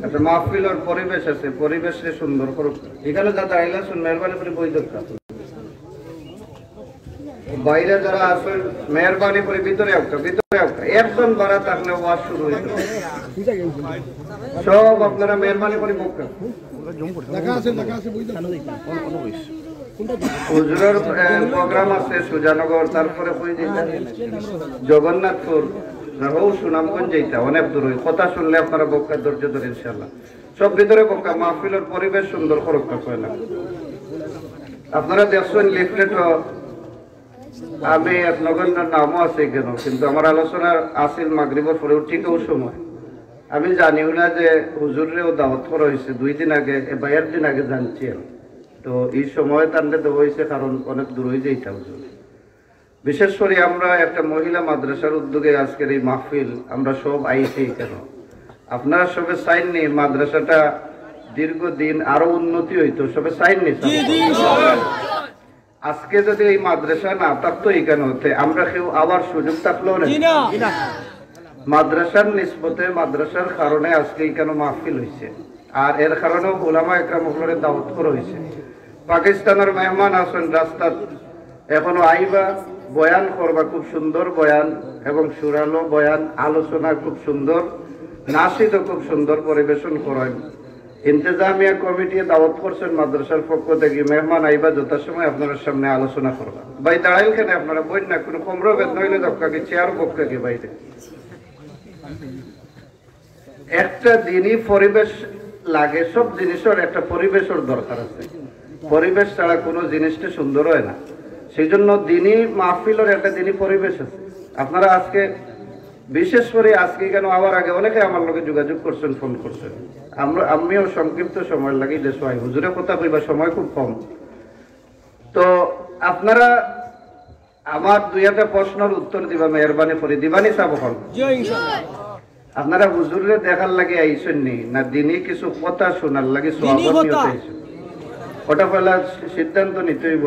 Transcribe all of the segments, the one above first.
একটা মাহফিলের পরিবেশ আছে, পরিবেশে সুন্দর করুক। এখানে যা দাঁড়াইলা শুন, মেহরবানি করে বই দরকার। বাইরে যারা আসেন মেহরবানি করে ভিতরে একটা একজন বাড়া থাকলে ওয়াজ শুরু হয়ে যাবে। সব আপনারা মেহরবানি করে বক্তা হুজুরের প্রোগ্রাম আছে সুজানগর, তারপরে জগন্নাথপুর, সুনামগঞ্জ যেটা অনেক দূর। কথা শুনলে আপনারা বক্কা ধৈর্য ধরে ইনশাল্লাহ সব ভিতরে বক্কা। মাহফিলের পরিবেশ সুন্দর খরচটা কয়লা আপনারা দেখছেন লিফলেট। আমি এক নগণ্যের নামও আছে কেন, কিন্তু আমার আলোচনার আসিল মাগরিবের পরেও ঠিক ওই সময় আমি জানিও না যে হুজুরেও দাওয়াত করা হয়েছে 2 দিন আগে, 22 দিন আগে জানছি। তো এই সময় তান্ডে দেওয়া হয়েছে কারণ অনেক দূর হয়ে যাইতা হুজুর। বিশেষ করে আমরা একটা মহিলা মাদ্রাসার উদ্যোগে আজকের এই মাহফিল আমরা সব আইছি কেন, আপনারা সবে চাইন নি মাদ্রাসাটা দীর্ঘদিন আরো উন্নতি হইতো, সবে চাইন নি। আজকে যদি এই মাদ্রাসা না থাকতো এখানে হতে আমরা কেউ আবার সুযোগ থাকলো না। মাদ্রাসার নিসবতে মাদ্রাসার কারণে আজকে এখানে মাহফিল হয়েছে, আর এর কারণেও উলামা একরাম হলের দাওয়াত করা হয়েছে। পাকিস্তানের মেহমান আছেন রাস্তাত, এখনো আইবা বয়ান করবা, খুব সুন্দর বয়ান এবং সুরালো বয়ান, আলোচনা খুব সুন্দর, নাসিদও খুব সুন্দর পরিবেশন করেন। ইন্তেজামিয়া কমিটি দাওয়াত করছেন মাদ্রাসার পক্ষ থেকে, মেহমান আইবা যথাসময় আপনার সামনে আলোচনা করবা। ভাই দাঁড়াইল কেন আপনারা বই না, কোনো কমরো বেদ নইলে দক্কাকে চেয়ার পক্ষে বাইরে। একটা দিনই পরিবেশ লাগে, সব জিনিসের একটা পরিবেশের দরকার আছে। পরিবেশ ছাড়া কোনো জিনিসটা সুন্দর হয় না। সেই জন্য দিনই মাহফিলের একটা দিনই পরিবেশ আছে। আপনারা আজকে বিশেষ করে আজকে কেন আবার আগে অনেকে আমার লোকে যোগাযোগ করছেন, ফোন করছেন। আমিও সংক্ষিপ্ত সময় লাগি দেশ হুজুরে কথা কইবা সময় খুব কম। তো আপনারা আমার 2-1টা প্রশ্নের উত্তর দিবা, মেহরবানি করে দিবানি চাবো। আপনারা হুজুরে দেখার লাগে আইসেন নি না দিনই কিছু কথা শোনার লাগে সোয়াবর নিয়তে আইসেন? ওটা পয়লা সিদ্ধান্ত নিতে হইব।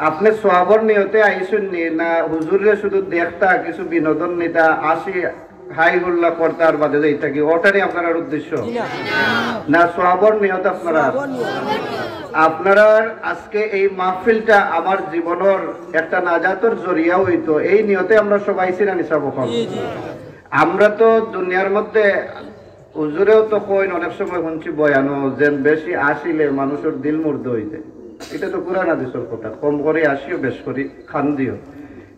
আপনি সোয়াবর নিয়তে আইসেন নি না হুজুরে শুধু দেখতা কিছু বিনোদন নিতা আসি হাই হুল্লা করতে আর বাদে যাইতা, কি ওটারই আপনার উদ্দেশ্য না সোয়াবর নিয়ত? আপনারা আজকে এই মাহফিলটা আমার জীবনের একটা নাজাতের জরিয়া হইতো, এই নিয়তে আমরা সবাই ছিনা নিসাব। আমরা তো দুনিয়ার মধ্যে হুজুরেও তো কইন, অনেক সময় শুনছি বয়ানো যে বেশি আসিলে মানুষের দিল মুর্দ হইতে। এটা তো কুরআন হাদিসের কথা, কম করে আসিও বেশ করি খান দিও।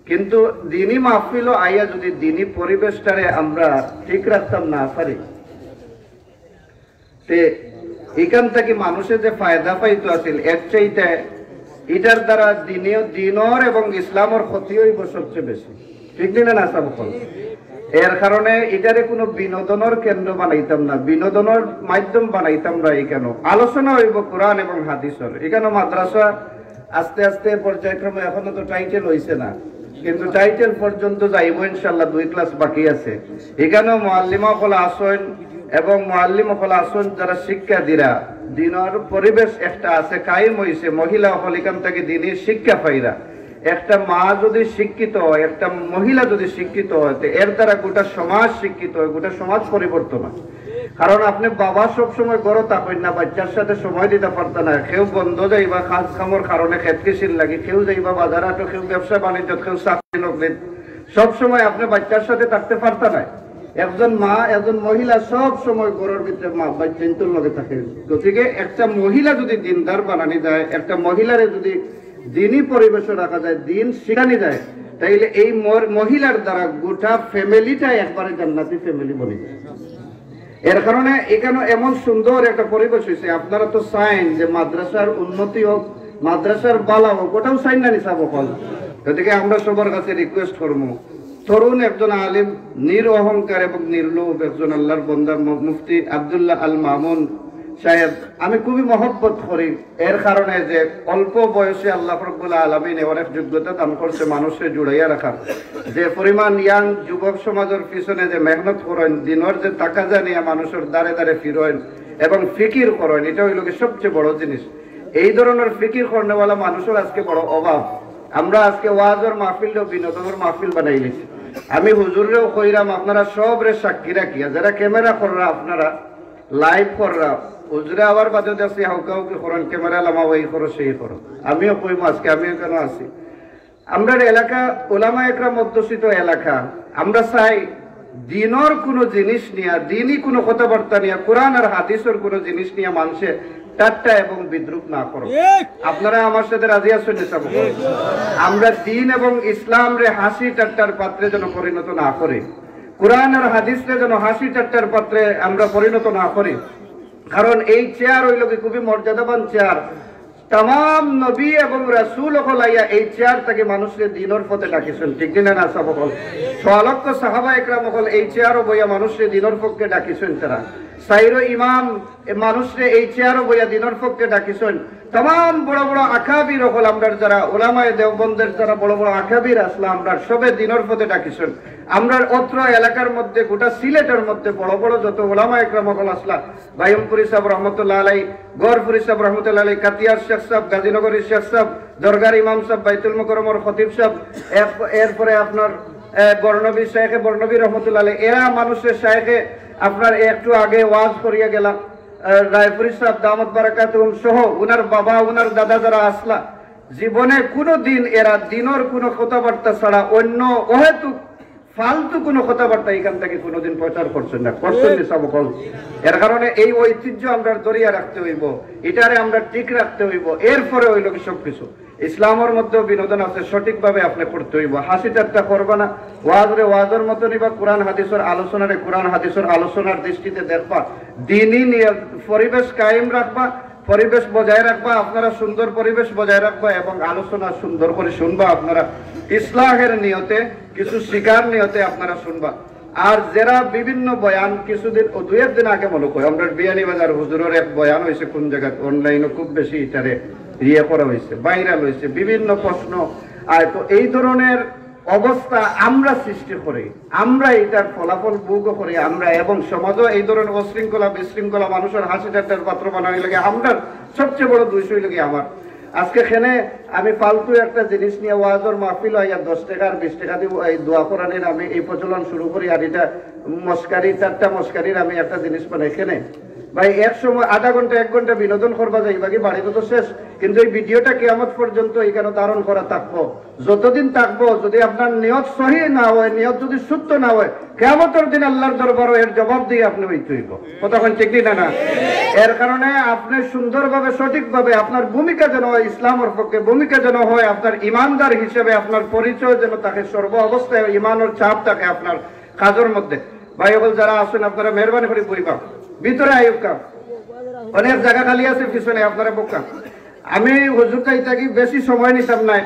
কিন্তু দিনই মাহফিল আইয়া যদি দিনই পরিবেশটারে আমরা ঠিক রাখতাম না পারি, তে এখান থেকে মানুষের যে ফায়দা পাইতো আছিল এর চাইতে এটার দ্বারা দিনর এবং ইসলামের ক্ষতি হইব সবচেয়ে বেশি। ঠিক দিলে না সাবকল? এর কারণে এটারে কোনো বিনোদনের কেন্দ্র বানাইতাম না, বিনোদনের মাধ্যম বানাইতাম না। এখানে আলোচনা হইব কোরআন এবং হাদিসের। এখানে মাদ্রাসা আস্তে আস্তে পর্যায়ক্রমে, এখনো তো টাইটেল হইছে না, কিন্তু টাইটেল পর্যন্ত যাইব ইনশাল্লাহ। 2 ক্লাস বাকি আছে। এখানেও মুআল্লিমা হল আসেন এবং মুআল্লিম হল আসেন যারা শিক্ষা দিরা, দিনের পরিবেশ একটা আছে কায়েম হইছে। মহিলা হল এখান থেকে দিনের শিক্ষা পাইরা। একটা মা যদি শিক্ষিত হয়, একটা মহিলা যদি শিক্ষিত হয়, এর দ্বারা গোটা সমাজ শিক্ষিত হয়, গোটা সমাজ পরিবর্তন হয়। কারণ আপনি বাবা সবসময় গড় থাকেন না, বাচ্চার সাথে সময় দিতে পারতেন না। কেউ বন্ধ যাইবা কাজ কামর কারণে খেত কিসির লাগে, কেউ যাইবা বাজার হাটো, কেউ ব্যবসা বাণিজ্য, কেউ চাকরি নকরি, সবসময় আপনি বাচ্চার সাথে থাকতে পারতেন না। একজন মা, একজন মহিলা সব সময় গড়ের ভিতরে মা বাচ্চার লগে থাকে। গতিকে একটা মহিলা যদি দিনদার বানানি যায়, একটা মহিলারে যদি দিনই পরিবেশে রাখা যায়, দিন শিখানি যায়, তাইলে এই মহিলার দ্বারা গোটা ফ্যামিলিটা একবারে জান্নাতি ফ্যামিলি বনে যায়। এর কারণে এখানে এমন সুন্দর একটা পরিবেশ হয়েছে। আপনারা তো চাইন যে মাদ্রাসার উন্নতি হোক, মাদ্রাসার বালা হোক, ওটাও চাইন না নিসাব হল। গতিকে আমরা সবার কাছে রিকোয়েস্ট করবো, তরুণ একজন আলিম, নিরঅহংকার এবং নির্লোভ একজন আল্লাহর বান্দা মুফতি আব্দুল্লাহ আল মামুন সাহেব আমি খুবই মহব্বত করি। এর কারণে যে অল্প বয়সে আল্লাহ রাব্বুল আলামিন অনেক যোগ্যতা দান করছে মানুষকে জুড়াইয়া রাখার। যে পরিমাণ ইয়াং যুবক সমাজের পিছনে যে মেহনত করেন, দিনের যে টাকা জানিয়া মানুষের দ্বারে দ্বারে ফিরেন এবং ফিকির করেন, এটা হইল সবচেয়ে বড় জিনিস। এই ধরনের ফিকির করেনওয়ালা মানুষের আজকে বড় অভাব। আমরা আজকে ওয়াজের মাহফিল বিনোদনের মাহফিল বানাই নিছি। আমি হুজুরেও কইরাম আপনারা সবরে সাক্ষী রাখিয়া যারা ক্যামেরা কররা আপনারা লাইভ কররা হুজুরে আবার বাদে দেখছি হাউকাউকি করেন ক্যামেরা লামাও এই করো সেই করো আমিও কইম আজকে আমিও কেন আছি আমরা এলাকা ওলামা একরাম অধ্যুষিত এলাকা আমরা চাই দিনের কোনো জিনিস নিয়ে দিনই কোনো কথাবার্তা নিয়ে কোরআন আর হাদিসের কোনো জিনিস নিয়ে মানুষে ঠাট্টা এবং বিদ্রুপ না করো আপনারা আমার সাথে রাজি আছেন আমরা দিন এবং ইসলাম রে হাসি ঠাট্টার পাত্রে যেন পরিণত না করি কোরআন আর হাদিস রে যেন হাসি ঠাট্টার পাত্রে আমরা পরিণত না করি কারণ এই চেয়ার হইল কি খুবই মর্যাদাবান চেয়ার तमाम नबी এবং রাসূল হলাইয়া এই চেয়ার থেকে মানুষের দিনের পথে ডাকিছেন ঠিক না না সব হল 6 লক্ষ সাহাবা একরাম হল এই চেয়ারও বইয়া মানুষের দিনের পক্ষে ডাকিছেন তারা সাইরো ইমাম মানুষের এই চেয়ারও বইয়া দিনের পক্ষে ডাকিছেন तमाम বড় বড় আকাবির হল আমরা যারা উলামায়ে দেওবন্দের যারা বড় বড় আকাবির আসলা আমরা সবে দিনের পথে ডাকিছেন আমরা অত্র এলাকার মধ্যে গোটা সিলেটের মধ্যে বড় বড় যত উলামা একরাম হল আসলা বাইমপুরি সাহেব রহমতুল্লাহ আলাইহি গৌরপুরি সাহেব রহমতুল্লাহ আলাইহি কাতিয়ার শেখ সাহেব গাজীনগরের শেখ সাহেব দরগার ইমাম সাহেব বাইতুল মুকাররমের খতিব সাহেব এরপরে আপনার বর্ণবী শেখে বর্ণবী রহমতুল্লাহ আলাইহি এরা মানুষের শেখে আপনার একটু আগে ওয়াজ করিয়া গেলাম রায়পুরি সাহেব দামত বারাকাতুহুম সহ উনার বাবা উনার দাদা যারা আসলা জীবনে কোনো দিন এরা দিনের কোনো কথাবার্তা ছাড়া অন্য অহেতুক ফালতু কোনো কথাবার্তা এখান থেকে কোনোদিন প্রচার করছেন না করছেন সকল এর কারণে এই ঐতিহ্য আমরা ধরিয়া রাখতে হইব এটারে আমরা ঠিক রাখতে হইব এরপরে হইল কি সবকিছু ইসলামের মধ্যে বিনোদন আছে সঠিকভাবে আপনি করতে হইব হাসি ঠাট্টা করবা না ওয়াজের মতো নিবা কোরআন হাদিসের আলোচনারে কোরআন হাদিসের আলোচনার দৃষ্টিতে দেখবা দিনই নিয়ে পরিবেশ কায়েম রাখবা পরিবেশ বজায় রাখবা আপনারা সুন্দর পরিবেশ বজায় রাখবা এবং আলোচনা সুন্দর করে শুনবা আপনারা ইসলাহের নিয়তে কিছু শিকার নিয়তে আপনারা শুনবা আর যারা বিভিন্ন বয়ান কিছুদিন দুই একদিন আগে মনে করি আমরা বিয়ানীবাজার হুজুরের এক বয়ান হয়েছে কোন জায়গায় অনলাইনে খুব বেশি এটারে করা হয়েছে ভাইরাল হয়েছে বিভিন্ন প্রশ্ন আর তো এই ধরনের অবস্থা আমরা সৃষ্টি করি আমরা এটার ফলাফল ভোগ করি আমরা এবং সমাজও এই ধরনের অশৃঙ্খলা বিশৃঙ্খলা মানুষের হাসি ঠাট্টার পাত্র বানানোর লাগে আমরা সবচেয়ে বড় দোষই লাগে আমার আজকে এখানে আমি ফালতু একটা জিনিস নিয়ে ওয়াজর মাহফিল হইয়া 10 টাকা আর 20 টাকা দিব এই দোয়া কোরআনের আমি এই প্রচলন শুরু করি আর এটা মস্কারি চারটা মস্কারির আমি একটা জিনিস বানাই এখানে ভাই এক সময় আধা ঘন্টা 1 ঘন্টা বিনোদন করবা যাই বাকি বাড়িতে তো শেষ কিন্তু এই ভিডিওটা কিয়ামত পর্যন্ত এখানে ধারণ করা থাকবো যতদিন থাকবো যদি আপনার নিয়ত সহি না হয় নিয়ত যদি শুদ্ধ না হয় কিয়ামতের দিন আল্লাহর দরবারে এর জবাব দিয়ে আপনি হইতে হইব কতক্ষণ ঠিক না এর কারণে আপনি সুন্দরভাবে সঠিকভাবে আপনার ভূমিকা যেন হয় ইসলামের পক্ষে ভূমিকা যেন হয় আপনার ইমানদার হিসেবে আপনার পরিচয় যেন থাকে সর্ব অবস্থায় ইমানের চাপ থাকে আপনার কাজের মধ্যে ভাই সকল যারা আছেন আপনারা মেহরবানি করে বইবা ভিতরে আয়ুকা অনেক জায়গা খালি আছে পিছনে আপনারা বোকা আমি হুজুর কাইতাকি বেশি সময় নিতাম নাই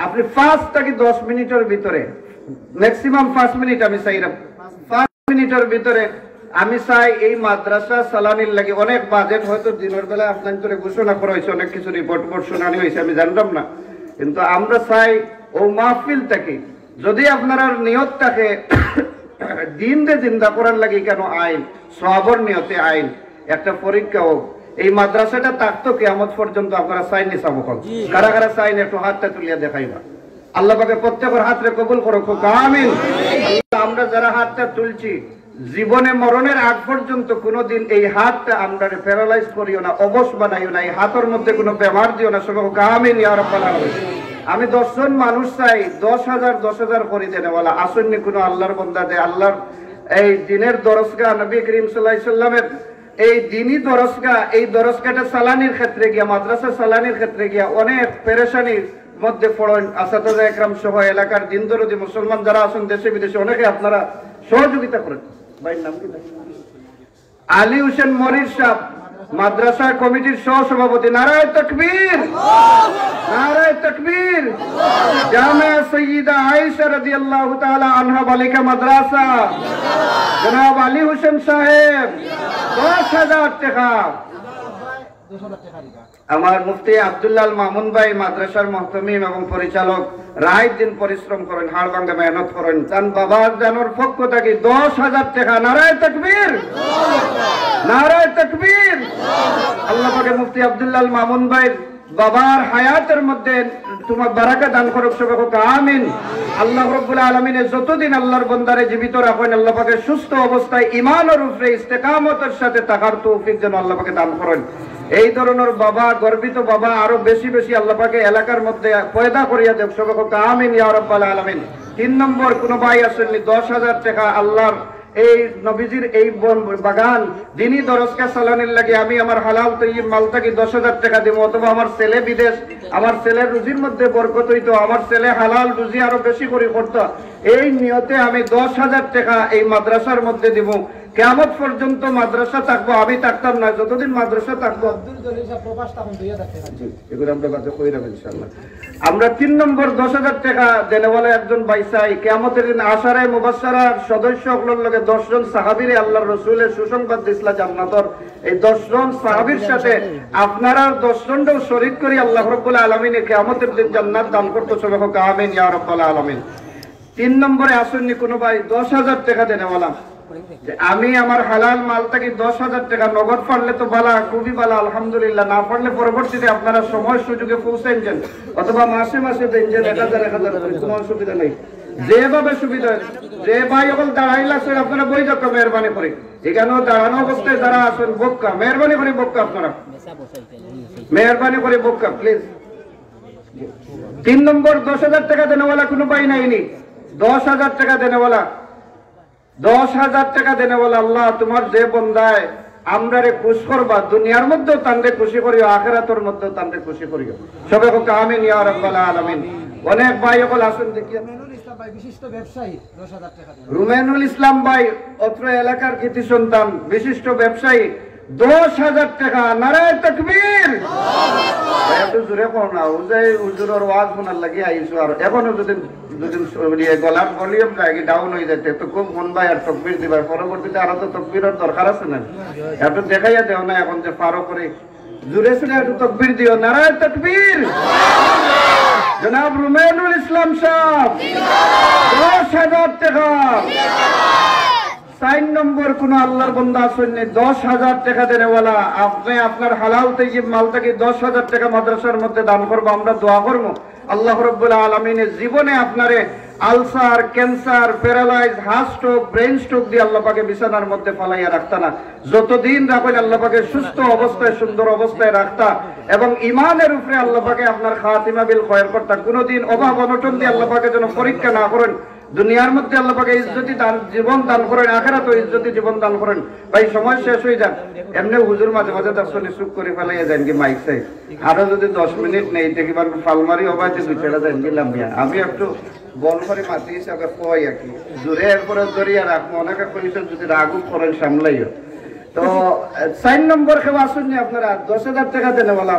আপনি 5 থেকে 10 মিনিটের ভিতরে ম্যাক্সিমাম 5 মিনিট আমি চাইলাম 5 মিনিটের ভিতরে আমি চাই এই মাদ্রাসা চালানির লাগে অনেক বাজেট হয়তো দিনের বেলা আপনাদের ঘোষণা করা হয়েছে অনেক কিছু রিপোর্ট শোনানি হয়েছে আমি জানতাম না কিন্তু আমরা চাই ও মাহফিল থেকে যদি আপনার নিয়ত থাকে দিন রে জিন্দা করার লাগে কেন আইন সওয়াবের নিয়তে আইন একটা পরীক্ষা হোক এই মাদ্রাসাটা থাকতো কিয়ামত পর্যন্ত আপনারা চাই নি সাবকল কারা কারা চাইন একটু হাতটা তুলিয়া দেখাইবা আল্লাহ পাকে প্রত্যেকের হাতরে কবুল করো আমিন আমরা যারা হাতটা তুলছি জীবনে মরণের আগ পর্যন্ত কোনোদিন এই হাতটা আমরা প্যারালাইজ করিও না অবশ বানাইও না এই হাতের মধ্যে কোনো বেমার দিও না সবাই আমিন ইয়া রাব্বাল আলামিন আমি 10 জন মানুষ চাই 10,000 করে দেনেওয়ালা আসন্নি কোনো আল্লাহর বান্দা দে আল্লাহর এই দিনের দরসগা নবী করিম সাল্লাল্লাহু আলাইহি সাল্লামের এই দিনই দরসগা এই দরসগাটা চালানির ক্ষেত্রে গিয়া মাদ্রাসা চালানির ক্ষেত্রে গিয়া অনেক পেরেশানির মধ্যে পড়েন আসাদায়ে একরাম সহ এলাকার দিন দরদি মুসলমান যারা আছেন দেশে বিদেশে অনেকে আপনারা সহযোগিতা করেন ভাইয়ের নাম কি আলী হোসেন মরির সাহেব মাদ্রাসা কমিটির সহ সভাপতি নারায়ে তাকবীর নারায়ে তাকবীর জামিয়া সৈয়দা আয়েশা রাদিয়াল্লাহু তাআলা আনহা বালিকা মাদ্রাসা জনাব আলী হোসেন সাহেব 10,000 টাকা আমার মুফতি আব্দুল্লাহ মামুন ভাই মাদ্রাসার মুহতামিম এবং পরিচালক রাত দিন পরিশ্রম করেন হাড় ভাঙা মেহনত করেন চান বাবার জানোর পক্ষ থেকে 10,000 টাকা নারায়ে তাকবীর নারায়ে তাকবীর আল্লাহ পাকের মুফতি আব্দুল্লাহ মামুন ভাই বাবার হায়াতের মধ্যে তোমার বারাকা দান করুক সবাই আমিন। আল্লাহ রাব্বুল আলামিন যতদিন আল্লাহর বান্দারে জীবিত রাখেন আল্লাহ পাকে সুস্থ অবস্থায় ঈমানের উপরে ইস্তেকামতের সাথে থাকার তৌফিক যেন আল্লাহ পাকে দান করেন। এই ধরনের বাবা, গর্বিত বাবা আরো বেশি বেশি আল্লাহ পাকে এলাকার মধ্যে পয়দা করিয়া দেব সবাই আমিন ইয়া রাব্বাল আলামিন। 3 নম্বর কোন ভাই আসেননি 10,000 টাকা আল্লাহর এই নবীজির এই বাগান দিনী দরজকে চালানোর লাগে আমি আমার হালাল তৈব মাল থেকে 10,000 টাকা দিব, অথবা আমার ছেলে বিদেশ, আমার ছেলের রুজির মধ্যে বরকত হইতো, আমার ছেলে হালাল রুজি আরো বেশি করে করতো, এই নিয়তে আমি 10,000 টাকা এই মাদ্রাসার মধ্যে দিব। কিয়ামত পর্যন্ত মাদ্রাসা থাকবো, আমি থাকতাম না, যতদিন মাদ্রাসা থাকবো আমরা 3 নম্বর 10,000 টাকা দেনেওয়ালা একজন বাইসাই কিয়ামতের দিন আশারায়ে মুবাশশারার সদস্য সকলের লগে 10 জন সাহাবীরে আল্লাহর রাসূলের সুসংবাদ দিছলা জান্নাতের। এই 10 জন সাহাবীর সাথে আপনারা 10 জনও শরীক করি আল্লাহ রাব্বুল আলামিন কিয়ামতের দিন জান্নাত দান করতে সবাই হোক আমিন ইয়া রাব্বাল আলামিন। 3 নম্বরে আসেননি কোন ভাই 10,000 টাকা দেনেওয়ালা, আমি আমার হালাল মাল থেকে 10,000 টাকা নগদ পারলে তো বালা, খুবই বালা আলহামদুলিল্লাহ, না পারলে পরবর্তীতে আপনারা সময় সুযোগে পৌঁছেন যান, অথবা মাসে মাসে দেন যান 1000 কোনো অসুবিধা নেই, যেভাবে সুবিধা। যে ভাই এখন দাঁড়াইলা স্যার আপনারা বই যাক মেহরবানি করে, এখানেও দাঁড়ানো অবস্থায় যারা আসেন বক্কা মেহরবানি করে বক্কা, আপনারা মেহরবানি করে বক্কা প্লিজ। 3 নম্বর 10,000 টাকা দেনেওয়ালা কোনো ভাই নাইনি, 10,000 টাকা দেনেওয়ালা, 10,000 টাকা দেনেওয়ালা আল্লাহ তোমার যে বন্দায় আমরারে খুশি করবা, দুনিয়ার মধ্যেও তানরে খুশি করিও, আখিরাতের মধ্যেও তানরে খুশি করিও সবাই হোক আমিন ইয়া রাব্বাল আলামিন। অনেক ভাই সকল আসেন দেখি বিশিষ্ট ব্যবসায়ী 10,000 টাকা দেন। রুমেনুল ইসলাম ভাই অত্র এলাকার কৃতি সন্তান বিশিষ্ট ব্যবসায়ী 10,000 টাকা, নারায়ে তাকবীর। একটু জোরে কোন না, ওই হুজুরের ওয়াজ শোনার লাগি আইছো, আর এখনো যদি গলার ভলিউম জায়গা ডাউন হয়ে যাচ্ছে তো খুব মন ভাই আর তকবীর দিবার, পরবর্তীতে আরো তো তকবীরের দরকার আছে না, একটু দেখাইয়া দেও না এখন যে পারো করে জোরে শুনে একটু তকবীর দিও, নারায়ে তাকবীর। জনাব রুমেনুল ইসলাম সাহেব 10,000 টাকা। 4 নম্বর কোন আল্লাহর বান্দা আছেন 10,000 টাকা দেনেওয়ালা, আপনি আপনার হালাল তাইয়্যিব মাল থেকে 10,000 টাকা মাদ্রাসার মধ্যে দান করবো, আমরা দোয়া করব আল্লাহ রাব্বুল আলামিনের জীবনে আপনারে ulcer, cancer, paralyse, heart stroke, brain stroke দিয়ে আল্লাহ পাকে বিছানার মধ্যে ফালাইয়া রাখতা না, যতদিন রাখেন আল্লাহ পাকে সুস্থ অবস্থায় সুন্দর অবস্থায় রাখতা, এবং ইমানের উপরে আল্লাহ পাকে আপনার খাতিমা বিল খয়র করতা, কোনদিন অভাব অনটন দিয়ে আল্লাহ পাকে যেন পরীক্ষা না করেন, দুনিয়ার মধ্যে আল্লাহ পাকে ইজ্জতি দান জীবন দান করেন, আখিরাতেও ইজ্জতি জীবন দান করেন। ভাই সময় শেষ হয়ে যান, এমনি হুজুর মাঝে মাঝে দর্শনে চুপ করে ফেলাইয়া যান কি মাইক চাই, আরো যদি 10 মিনিট নেই দেখিবার ফালমারি অবাধ দুইটা যান গেলাম, আমি একটু বল করে মাতি হিসাবে কই আর কি জোরে এরপরে জড়িয়ে রাখবো, অনেকে কইছেন যদি রাগুক করেন সামলাইও। তো 4 নম্বর খেলা আসুন আপনারা 10,000 টাকা দেন, বলা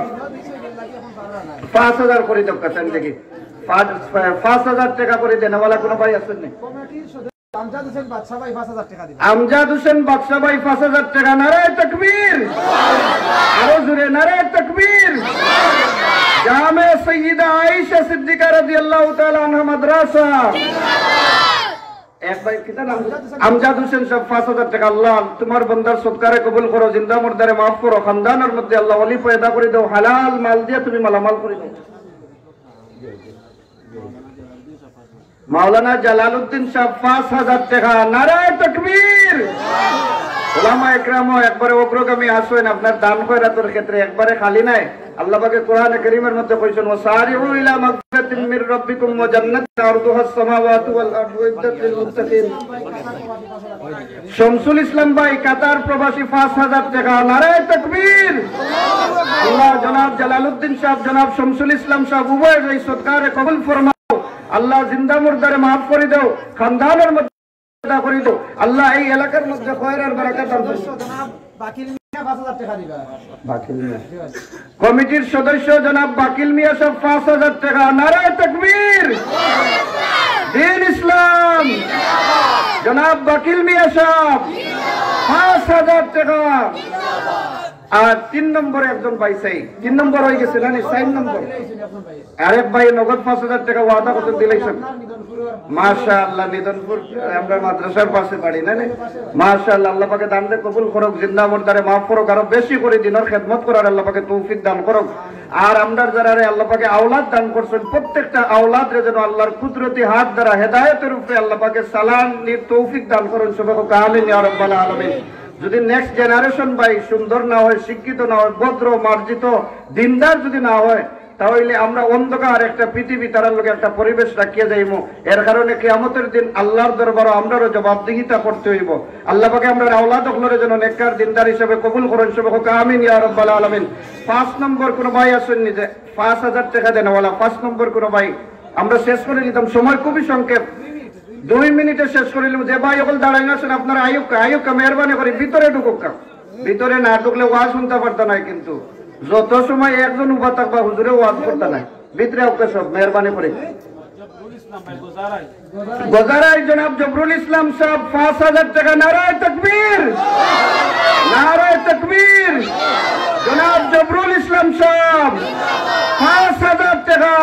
5,000 করে দরকার দেখি, 5,000 টাকা করে দেন, বলা কোনো ভাই আসেন না? আমজাদ হোসেন বাদশা ভাই 5,000 টাকা দিবেন। আমজাদ হোসেন বাদশা ভাই 5,000 টাকা, নারায়ে তাকবীর, আরো জোরে নারায়ে তাকবীর। জামে সৈয়দা আয়েশা সিদ্দিকা রাদিয়াল্লাহু তাআলা আনহা মাদ্রাসা, এক ভাই কিতা নাম আমজাদ হোসেন সাহেব 5,000 টাকা, আল্লাহ তোমার বান্দার সদকারে কবুল করো, জিন্দা মুর্দারে maaf করো, খানদানের মধ্যে আল্লাহ ওলি পয়দা করে দাও, হালাল মাল দিয়ে তুমি মালামাল করে দাও। মাওলানা জালালউদ্দিন সাহেব 5,000 টাকা, নারায়ে তাকবীর। উলামা ইকরামও একবারে অগ্রগামী আসেন, আপনার দান খয়রাতের ক্ষেত্রে একবারে খালি নাই। আল্লাহ পাকে কোরআনে কারীমের মধ্যে কইছেন ওয়াসারিউ ইলা মাগফিরাতিন মির রাব্বিকুম ওয়া জান্নাতিন আরদুহাস সামাওয়াতু ওয়াল আরদু উইদ্দাত লিল মুত্তাকিন। শামসুল ইসলাম ভাই কাতার প্রবাসী 5,000 টাকা, নারায়ে তাকবীর। আল্লাহ জনাব জালালউদ্দিন সাহেব, জনাব শামসুল ইসলাম সাহেব উভয়ের এই সদকারে কবুল ফরমাও, আল্লাহ জিন্দা মুর্দারে maaf করে দাও, খানদানের মধ্যে করে দাও, আল্লাহ এই এলাকার মধ্যে খয়র আর বারাকাত দান করো। জনাব বাকিল মিয়া 5,000 টাকা দিবা, বাকিল মিয়া কমিটির সদস্য জনাব বাকিল মিয়া সাহেব 5,000 টাকা, নারায়ে তাকবীর। দ্বীন ইসলাম জনাব বাকিল মিয়া সাহেব 5,000 টাকা। আর 3 নম্বরে একজন ভাই চাই, 3 নম্বর হয়ে গেছে না, 4 নম্বর আরেক ভাই নগদ 5,000 টাকা ওয়াদা করতে দিলেছেন, মাশাআল্লাহ। নিদনপুর আমরা মাদ্রাসার পাশে বাড়ি না, মাশাআল্লাহ। আল্লাহ পাকে দান দে কবুল করুক, জিন্দা মুর্দারে maaf করুক, আরো বেশি করে দিনের খেদমত করার আল্লাহ পাকে তৌফিক দান করুক। আর আমরা যারা আল্লাহ পাকে আওলাদ দান করছেন প্রত্যেকটা আওলাদ রে যেন আল্লাহর কুদরতি হাত দ্বারা হেদায়েতের উপরে আল্লাহ পাকে সালামের তৌফিক দান করেন সবাইকে আমিন ইয়া রাব্বাল আলামিন। যদি নেক্সট জেনারেশন ভাই সুন্দর না হয়, শিক্ষিত না হয়, ভদ্র মার্জিত দিনদার যদি না হয়, তাহলে আমরা অন্ধকার একটা পৃথিবী তার লোকে একটা পরিবেশ রাখিয়ে যাইব। এর কারণে কিয়ামতের দিন আল্লাহর দরবারে আমরাও জবাবদিহিতা করতে হইব। আল্লাহ পাকে আমরা আওলাদ হলরে যেন নেককার দিনদার হিসেবে কবুল করেন সবাইকে আমিন ইয়া রাব্বাল আলামিন। 5 নম্বর কোন ভাই আছেন নিজে 5000 টাকা দেনওয়ালা, 5 নম্বর কোন ভাই, আমরা শেষ করে নিতাম, সময় খুবই সংক্ষেপ, 2 মিনিটে শেষ করে নিলাম। যে ভাই ওগুলো দাঁড়াই না আছেন আপনারা আয়ুকা মেহরবানি করে ভিতরে ঢুকুক, ভিতরে না ঢুকলে ওয়াজ শুনতে পারত না, কিন্তু যত সময় একজন উভা থাকবা হুজুরে ওয়াজ করতে নাই, ভিতরে ওকে সব মেহরবানি করে। গজারাই জনাব জবরুল ইসলাম সাহেব 5000 টাকা, নারায়ে তাকবীর, নারায়ে তাকবীর। জনাব জবরুল ইসলাম সাহেব 5000 টাকা।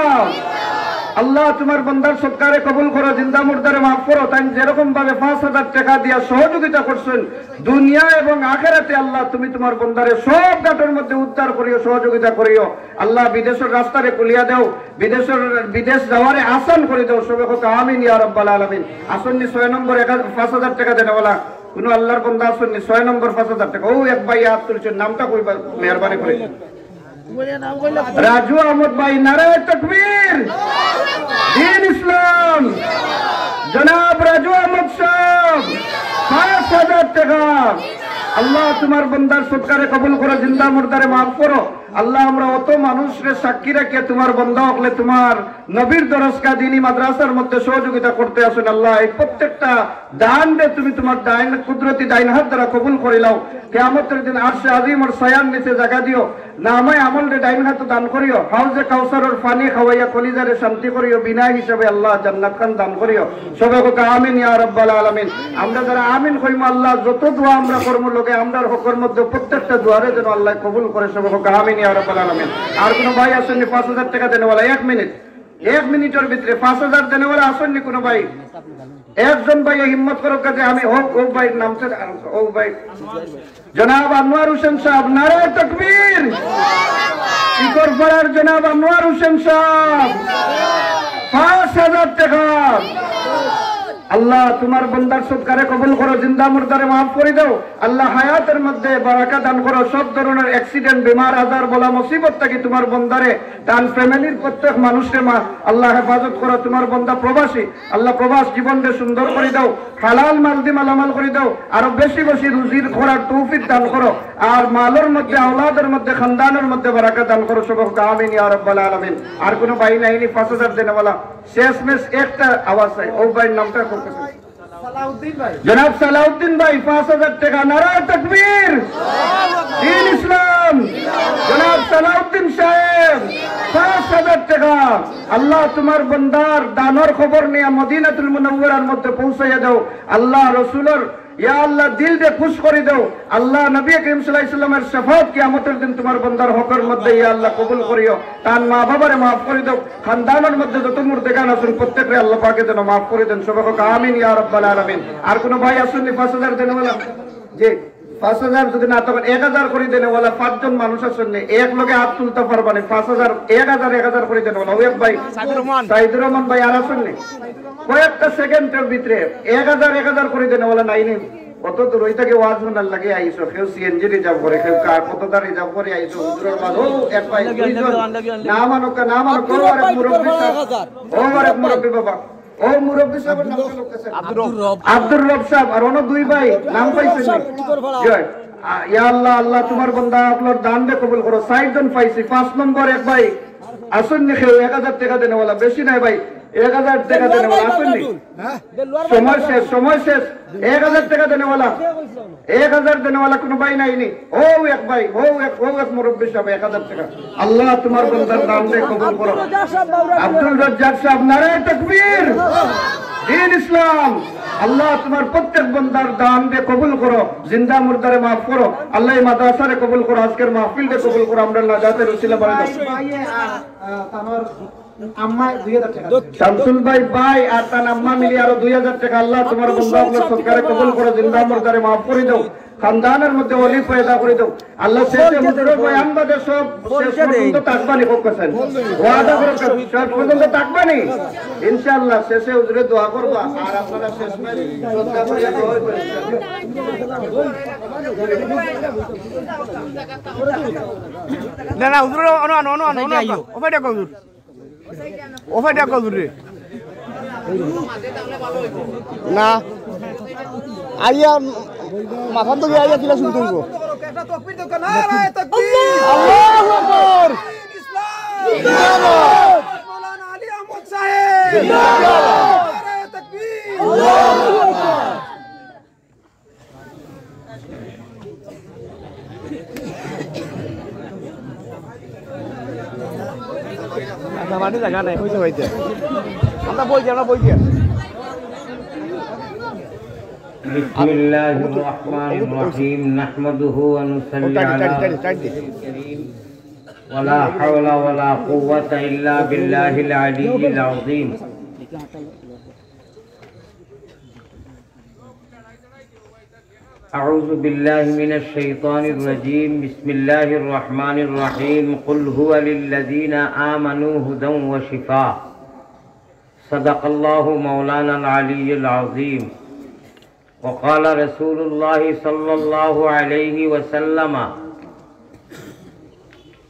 আল্লাহ তোমার বান্দার সৎকারে কবুল করো, জিন্দা মুর্দারে মাফ করো। তাই যেরকম ভাবে 5000 টাকা দিয়া সহযোগিতা করছেন দুনিয়া এবং আখেরাতে, আল্লাহ তুমি তোমার বান্দারে সব ঘাটের মধ্যে উদ্ধার করিও, সহযোগিতা করিও। আল্লাহ বিদেশের রাস্তারে খুলিয়া দাও, বিদেশ যাওয়ারে আসান করে দাও সবাইকে আমিন ইয়া রাব্বাল আলামিন। আসন্নি 6 নম্বর 5000 টাকা দেনওয়ালা কোন আল্লাহর বান্দা আসন্নি 6 নম্বর 5000 টাকা। ও এক ভাই হাত তুলছেন, নামটা কইবা মেহরবানি করে। রাজু আহমদ ভাই, নারায়ে তাকবীর, দ্বীন ইসলাম। জনাব রাজু আহমদ সাহেব 5000 টাকা। আল্লাহ তোমার বান্দার সৎকারে কবুল করো, জিন্দা মুর্দারে মাফ করো। আল্লাহ আমরা অত মানুষকে সাক্ষী রাখিয়া তোমার বান্দা হলে তোমার নবীর দরজকা দিনী মাদ্রাসার মধ্যে সহযোগিতা করতে আসেন। আল্লাহ এই প্রত্যেকটা দান দে তুমি তোমার দাইন কুদরতি দাইন হাত দ্বারা কবুল করে নাও। কিয়ামতের দিন আরশে আজিম ওর ছায়ার নিচে জায়গা দিও, নামায় আমল রে ডাইন হাত দান করিও, হাউজে কাউসারের পানি খাওয়াইয়া কলিজারে শান্তি করিও, বিনা হিসাবে আল্লাহ জান্নাত খান দান করিও সবাইকে আমিন ইয়া রাব্বাল আলামিন। আমরা যারা আমিন কইম আল্লাহ যত দোয়া আমরা করব লোকে আমরার হকের মধ্যে প্রত্যেকটা দোয়ারে যেন আল্লাহ কবুল করে সবাইকে আমিন ইয়া রাব্বাল আলামিন। আর কোন ভাই আসেননি 5000 টাকা দেনওয়ালা? 1 মিনিটের ভিতরে 5000 দেনওয়ালা আসেননি কোন ভাই? একজন ভাই হিম্মত করো কাজে আমি হোক। ও ভাই নামছে, ও ভাই জনাব আনোয়ার হোসেন সাহেব, নারায়ে তাকবীর। শিকরপাড়ার জনাব আনোয়ার হোসেন সাহেব 5000 টাকা। আল্লাহ তোমার বান্দার সৎকারে কবুল করো, জিন্দা মুর্দারে মাফ করে দাও। আল্লাহ হায়াতের মধ্যে বারাকা দান করো, সব ধরনের অ্যাক্সিডেন্ট বিমার আজার বলা মুসিবত থেকে তোমার বান্দারে তার ফ্যামিলির প্রত্যেক মানুষকে মা আল্লাহ হেফাজত করো। তোমার বান্দা প্রবাসী, আল্লাহ প্রবাস জীবনকে সুন্দর করে দাও, হালাল মাল দি মালামাল করে দাও, আরো বেশি বেশি রুজির করার তৌফিক দান করো। আর মালের মধ্যে আওলাদের মধ্যে খানদানের মধ্যে বারাকা দান করো সবাইকে আমিন ইয়া রাব্বাল আলামিন। আর কোন ভাই নাইনি 5000 দেনওয়ালা? শেষমেশ একটা আওয়াজ চাই, ও ভাইয়ের নামটা জনাব সালাউদ্দিন ভাই 5000 টাকা, নারায়ে তাকবীর, দ্বীন ইসলাম। জনাব সালাউদ্দিন সাহেব 5000 টাকা। আল্লাহ তোমার বান্দার দানের খবর নিয়ে মদিনাতুল মুনাওয়ারার মধ্যে পৌঁছাইয়া দাও। আল্লাহ রাসূলের ইয়া আল্লাহ দিল দে খুশ করে দাও। আল্লাহ নবী করিম সাল্লাল্লাহু আলাইহি ওয়াসাল্লামের শাফাত কিয়ামতের দিন তোমার বান্দার হকের মধ্যে ইয়া আল্লাহ কবুল করিও। তার মা বাবারে মাফ করে দাও, খানদানের মধ্যে যত মুর্দেগান আছেন প্রত্যেকরে আল্লাহ পাকে যেন মাফ করে দেন সবাইকে আমিন ইয়া রাব্বাল আলামিন। আর কোন ভাই আসেননি 5000 দেনওয়ালা? জি 5000 যদি না তখন 1000 করে দেনওয়ালা 5 জন মানুষ আসেননি, এক লগে হাত তুলতে পারবা না। 5000 1000 করে দেনওয়ালা ওই এক ভাই সাইদুর রহমান ভাই আর আসেননি? কয়েকটা সেকেন্ডের ভিতরে 1000 করে দেনওয়ালা নাই নেই। কত দূর ওই থেকে ওয়াজ শোনার লাগে আইসো, কেউ সিএনজি রিজার্ভ করে, কেউ কত দা রিজার্ভ করে আইসো হুজুরের মাল। ও এক ভাই না মানো কা না মানো করো। আর মুরব্বি সাহেব, ও আর এক মুরব্বি বাবা, ও মুরব্বি সাহেবের নাম আব্দুর রব সাহেব। আর অন্য 2 ভাই নাম পাইছেন জয় ইয়া আল্লাহ। আল্লাহ তোমার বান্দা আপনার দান দে কবুল করো। 4 জন পাইছি। 5 নম্বর এক ভাই আসেননি, কেউ 1000 টাকা দেনওয়ালা, বেশি নাই ভাই, 1000 টাকা দেনওয়ালা আসেননি? সময় শেষ, সময় শেষ। 1000 টাকা দেনওয়ালা, 1000 দেনওয়ালা কোন ভাই নাইনি? ও এক ভাই, ও এক মুরব্বি সাহেব 1000 টাকা। আল্লাহ তোমার বান্দার দান দে কবুল করো। আব্দুল রাজ্জাক সাহেব, নারায়ে তাকবীর, দ্বীন ইসলাম। আল্লাহ তোমার প্রত্যেক বান্দার দান দে কবুল করো, জিন্দা মুর্দারে মাফ করো। আল্লাহ এই মাদ্রাসারে কবুল করো, আজকের মাহফিল দে কবুল করো। আমরা নাজাতের উসিলা বানাই দাও। শামসুল ভাই ভাই আর তার আম্মা মিলি আরো 2000 টাকা। আল্লাহ তোমার বান্দা আপনার সরকারে কবুল করো, জিন্দা মুর্দারে মাফ করে দাও। খানদানের মধ্যে অলি পয়দা করে দাও আল্লাহ শেষে হুজুরের বয়ান বাদে সব শেষ পর্যন্ত তাকবানি হোক করেন ওয়াদা করে শেষ পর্যন্ত তাকবানি ইনশাআল্লাহ শেষে হুজুরে দোয়া করব আর আপনারা শেষ করে শ্রদ্ধা করে দোয়া করেন না না হুজুর ওফাইটা কও হুজুর ওফাইটা কও হুজুর না আইয়া মাথার তো আইয়া কিলা শুনতে হইব একটা তাকবীর দাও নারায়ে তাকবীর আল্লাহু আকবার জিন্দাবাদ মাওলানা আলী আহমদ সাহেব জিন্দাবাদ নারায়ে তাকবীর আল্লাহু আকবার আচ্ছা মাটি জায়গা নাই হইতে হইতে আমরা বই দিয়া بسم الله الرحمن الرحيم نحمده ونصلي على رسوله الكريم ولا حول ولا قوة إلا بالله العلي العظيم أعوذ بالله من الشيطان الرجيم بسم الله الرحمن الرحيم قل هو للذين آمنوا هدى وشفاء صدق الله مولانا العلي العظيم وقال رسول الله صلى الله عليه وسلم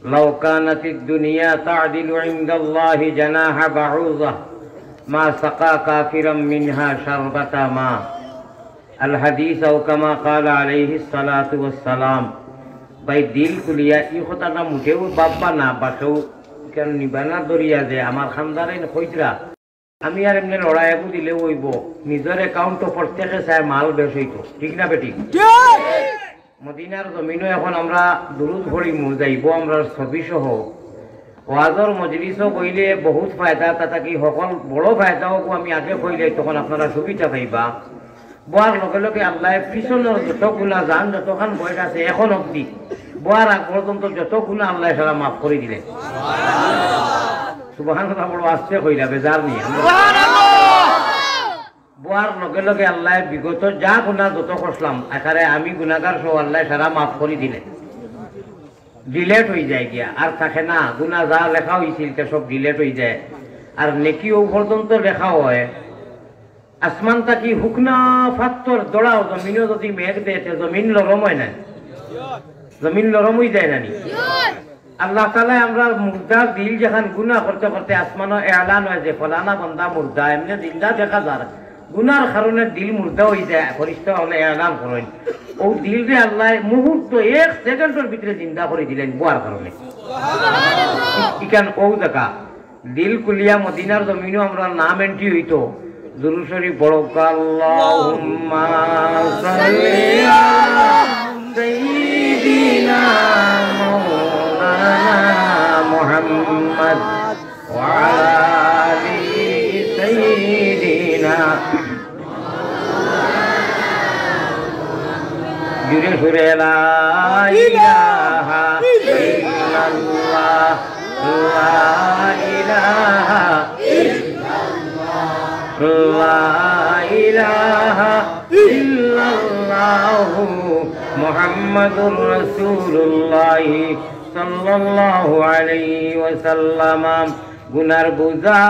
لو كانت الدنيا تعدل عند الله جناح بعوضة ما سقى كافرا منها شربة ماء الحديث أو كما قال عليه الصلاة والسلام ভাই দিল খুলিয়া এই কথাটা মুঠেও বাপ্পা না বাসেও কেন নিবানা দরিয়া যে আমার খানদারেন কইতরা আমি আর এমনি লড়াইয়াকু দিলে হইব নিজের অ্যাকাউন্টও প্রত্যেকে চায় মাল বেশ হইতো ঠিক না বেটি মদিনার জমিনও এখন আমরা দুরুদ ভরিমু যাইব আমরা ছবি সহ ওয়াজর মজলিসও কইলে বহুত ফায়দা তাতা কি সকল বড় ফায়দাও আমি আগে কইলে তখন আপনারা সুবিধা পাইবা বোয়ার লগে লগে আল্লাহ পিছনের যত গুণা যান যতখান বয়স আছে এখন অব্দি বোয়ার আগ পর্যন্ত যত গুণা আল্লাহ সারা মাফ করে দিলে সুবহানাল্লাহ বড় আসছে কইলা বেজার নিয়ে বোয়ার লগে লগে আল্লাহ বিগত যা গুণা যত করলাম এখানে আমি গুণাগার সহ আল্লাহ সারা মাফ করে দিলে ডিলেট হয়ে যায় গিয়া আর থাকে না গুণা যা লেখা হয়েছিল সব ডিলেট হয়ে যায় আর নেকিও পর্যন্ত লেখা হয় আসমানটা কি হুকনা ফাত্তর দৌড়াও জমিনও যদি মেঘ দেয় জমিন নরম হয় না জমিন নরম হয়ে যায় না আল্লাহ তাআলা আমরা মুর্দা দিল যখন গুনাহ করতে করতে আসমানও এলান হয় যে ফলানা বান্দা মুর্দা এমনি দিলটা দেখা যায় গুনার কারণে দিল মুর্দা হয়ে যায় ফরিস্তা হলে এলান করেন ও দিল রে আল্লাহ মুহূর্ত এক সেকেন্ডের ভিতরে জিন্দা করে দিলেন বুয়ার কারণে ইকান ও দেখা দিল কুলিয়া মদিনার জমিনও আমরা নাম এন্ট্রি হইতো দুরূদ শরীফ পড়ো আল্লাহুম্মা সাল্লি আলা সাইয়্যিদিনা মাওলানা মুহাম্মদ ওয়া আলা আলি সাইয়্যিদিনা জুরে সুরে লা ইলাহা ইল্লাল্লাহ লা ইলাহা লা ইলাহা ইল্লাল্লাহু মুহাম্মাদুর রাসূলুল্লাহ সাল্লাল্লাহু আলাইহি ওয়াসাল্লাম গুনার বোঝা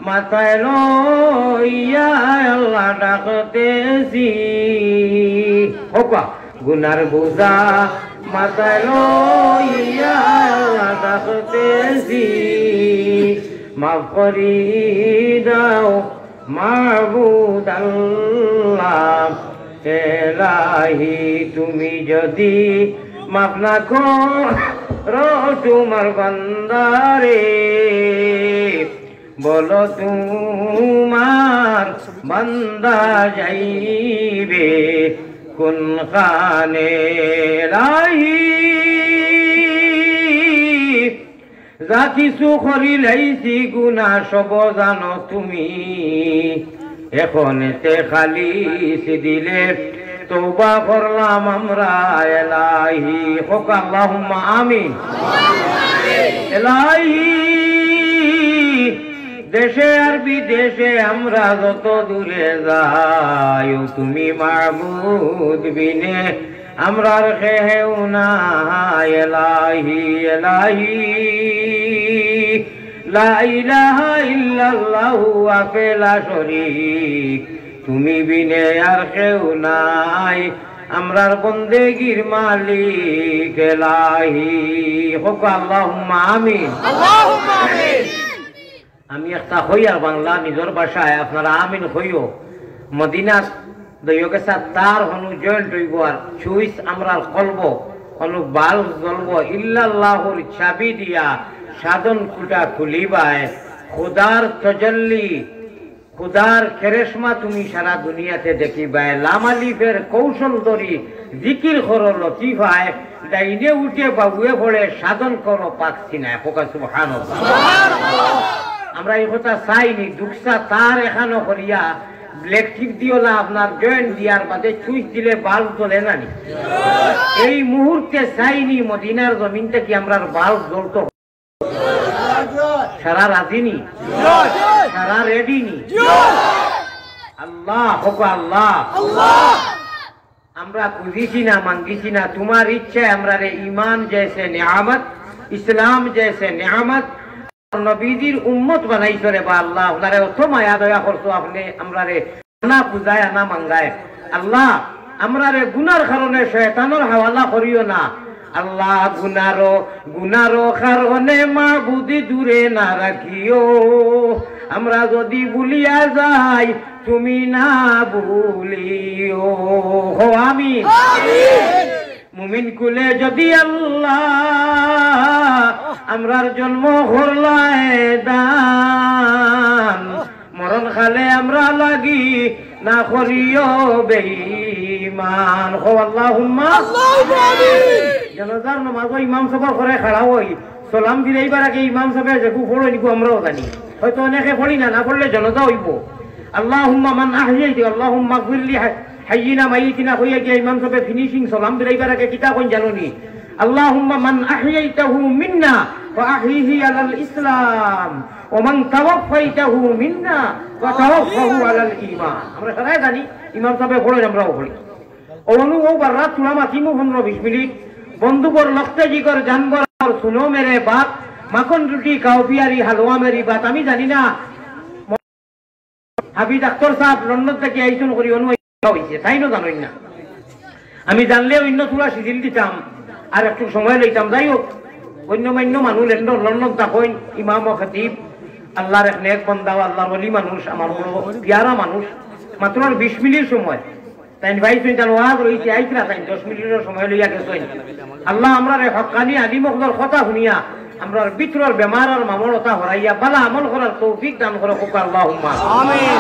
মাথায় লইয়া আল্লাহ ডাকতেছি হোকা গুনার বোঝা মাথায় লইয়া আল্লাহ ডাকতেছি মাফ করি দাও মাবুদ আল্লাহ এলাহি তুমি যদি মাফ না করো তোমার বান্দারে বলো তোমার বান্দা যাইবে কোন খানে রাহি যা কিছু করিলাইছি গুনাহ সব জানো তুমি এখন এতে খালি দিলে তওবা করলাম আমরা এলাহি হোক আল্লাহুম্মা আমিন এলাহি দেশে আর বিদেশে আমরা যত দূরে যাই তুমি মাবুদ বিনে আমরার কেউ না ইলাহি ইলাহি লা ইলাহা ইল্লাল্লাহু ওয়াহদাহু লা শরীক তুমি বিনে আর কেউ নাই আমরার বন্দেগীর মালিক ইলাহি হোক আল্লাহুম্মা আমিন আল্লাহুম্মা আমিন আমি একটা হইয়ার বাংলা নিজের ভাষায় আপনারা আমিন হইও মদিনা দৈয়কে তার হনু জয়েন্ট হইব আর চুইস আমরার কলব হনু বাল জ্বলব ইল্লাল্লাহুর চাবি দিয়া সাধন কুটা খুলিবায় খুদার তজল্লি খুদার কেরেশমা তুমি সারা দুনিয়াতে দেখিবায় লামালিফের কৌশল ধরি জিকির করো লতিফায় ডাইনে উঠে বাবুয়ে পড়ে সাধন করো পাচ্ছি না ফোকা সুবহানাল্লাহ আমরা এই কথা চাইনি দুঃখা তার এখানো করিয়া ব্ল্যাক টিপ দিওলা আপনার জয়েন্ট দিয়ার বাদে সুইচ দিলে বাল্ব জ্বলে না নি এই মুহূর্তে চাইনি মদিনার জমিন থেকে আমরা বাল্ব জ্বলতো সারা রাজিনি সারা রেডিনি আল্লাহ হোক আল্লাহ আমরা খুঁজিছি না মাঙ্গিছি না তোমার ইচ্ছায় আমরা রে ইমান জैसे নিয়ামত ইসলাম जैसे নিয়ামত নবীজির উম্মত বানাইছো রে বা আল্লাহ ওনারে অত মায়া দয়া করছো আপনি আমরা রে না পূজায় না মাঙ্গায় আল্লাহ আমরা রে গুনার কারণে শয়তানের হাওয়ালা করিও না আল্লাহ গুনারো কারণে মাবুদি দূরে না রাখিও আমরা যদি ভুলিয়া যাই তুমি না ভুলিও হো আমিন মুমিন কুলে যদি আল্লাহ আমরার জন্ম করলায় দান মরণ খালে আমরা লাগি না করিও বেঈমান হো আল্লাহুম্মা জানাজার নামাজ ইমাম সাহেব করে খাড়া হই সালাম দিলেইবার আগে ইমাম সাহেব যেকু পড়ো নিকু আমরাও জানি হয়তো অনেকে পড়ি না পড়লে জানাজা হইব আল্লাহুম্মা মান আহইয়াইতা আল্লাহুম্মা গফিরলি হাইয়িনা মাইয়িতিনা হইয়া গিয়া ইমাম সাহেব ফিনিশিং সালাম দিলেইবার আগে কিতা কোন জানোনি আল্লাহুম্মা মান আহইয়াইতাহু মিন্না ওয়া আহইহি আলাল ইসলাম ওয়া মান তাওয়াফাইতাহু মিন্না ওয়া তাওয়াফাহু আলাল ঈমান আমরা সবাই জানি ইমাম সাহেব পড়ে আমরাও পড়ি ওনু ও বারাত তুলামা তিমু 15-20 মিনিট বন্ধুবর লক্তে জিগর জানবর सुनो मेरे बात মাখন রুটি খাও পিয়ারি হালুয়া মেরি বাত আমি জানি না হাবি ডাক্তার সাহেব লন্ডন থেকে আইসন করি অনুযায়ী হইছে তাই না জানোই না আমি জানলে অন্য তুলা সিজিল দিতাম আর একটু সময় লইতাম যাই হোক অন্য মান্য মানুষ লন্ডন থাকেন ইমাম ও খতিব আল্লাহর এক নেক বান্দা আল্লাহর ওলি মানুষ আমার বড় পিয়ারা মানুষ মাত্র 20 মিনিট সময় তাই ভাই তুই জানো ওয়াজ রইছে আইতরা তাই 10 মিনিটের সময় লইয়া গেছই আল্লাহ আমরা রে হকানি আদি মখদর কথা শুনিয়া আমরার ভিতরের বেমার আর মামলতা হরাইয়া বালা আমল করার তৌফিক দান করো কোক আল্লাহুম্মা আমিন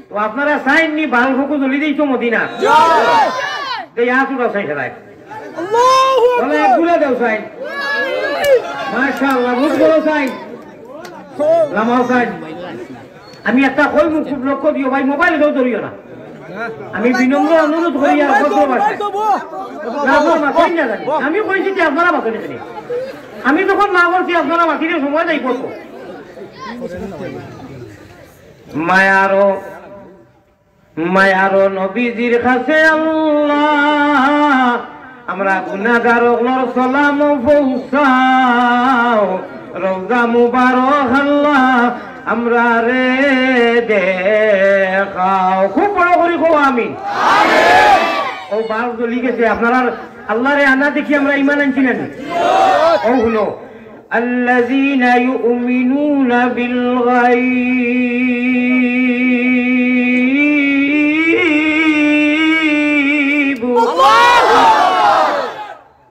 তো আপনারা চাইনি বাল ফুকু জ্বলি দিইছো মদিনা জয় দেই আসুরা চাই সবাই আল্লাহু আকবার বলে গুলা দাও চাই মাশাআল্লাহ বহুত বড় চাই লামাও চাই আমি একটা কই মুখ লক্ষ্য দিও ভাই মোবাইল দাও ধরিও না আমি বিনম্র অনুরোধ করি আর ভদ্র ভাষায় আমি কইছি যে আপনারা মাথনে জানি আমি যখন না বলছি আপনারা মাথিরে সময় যাই করবো মায়ারো নবীজির কাছে আল্লাহ আমরা গুনাহগার ওগুলোর সালাম পৌঁছাও রওজা মুবারক আল্লাহ আমরা রে দেখাও খুব বড় করি খো আমিন ও বাল জ্বলি গেছে আপনারা আল্লাহ রে আনা দেখি আমরা ইমান আনছি না ও হলো আল্লাযীনা ইউমিনুনা বিল গায়ব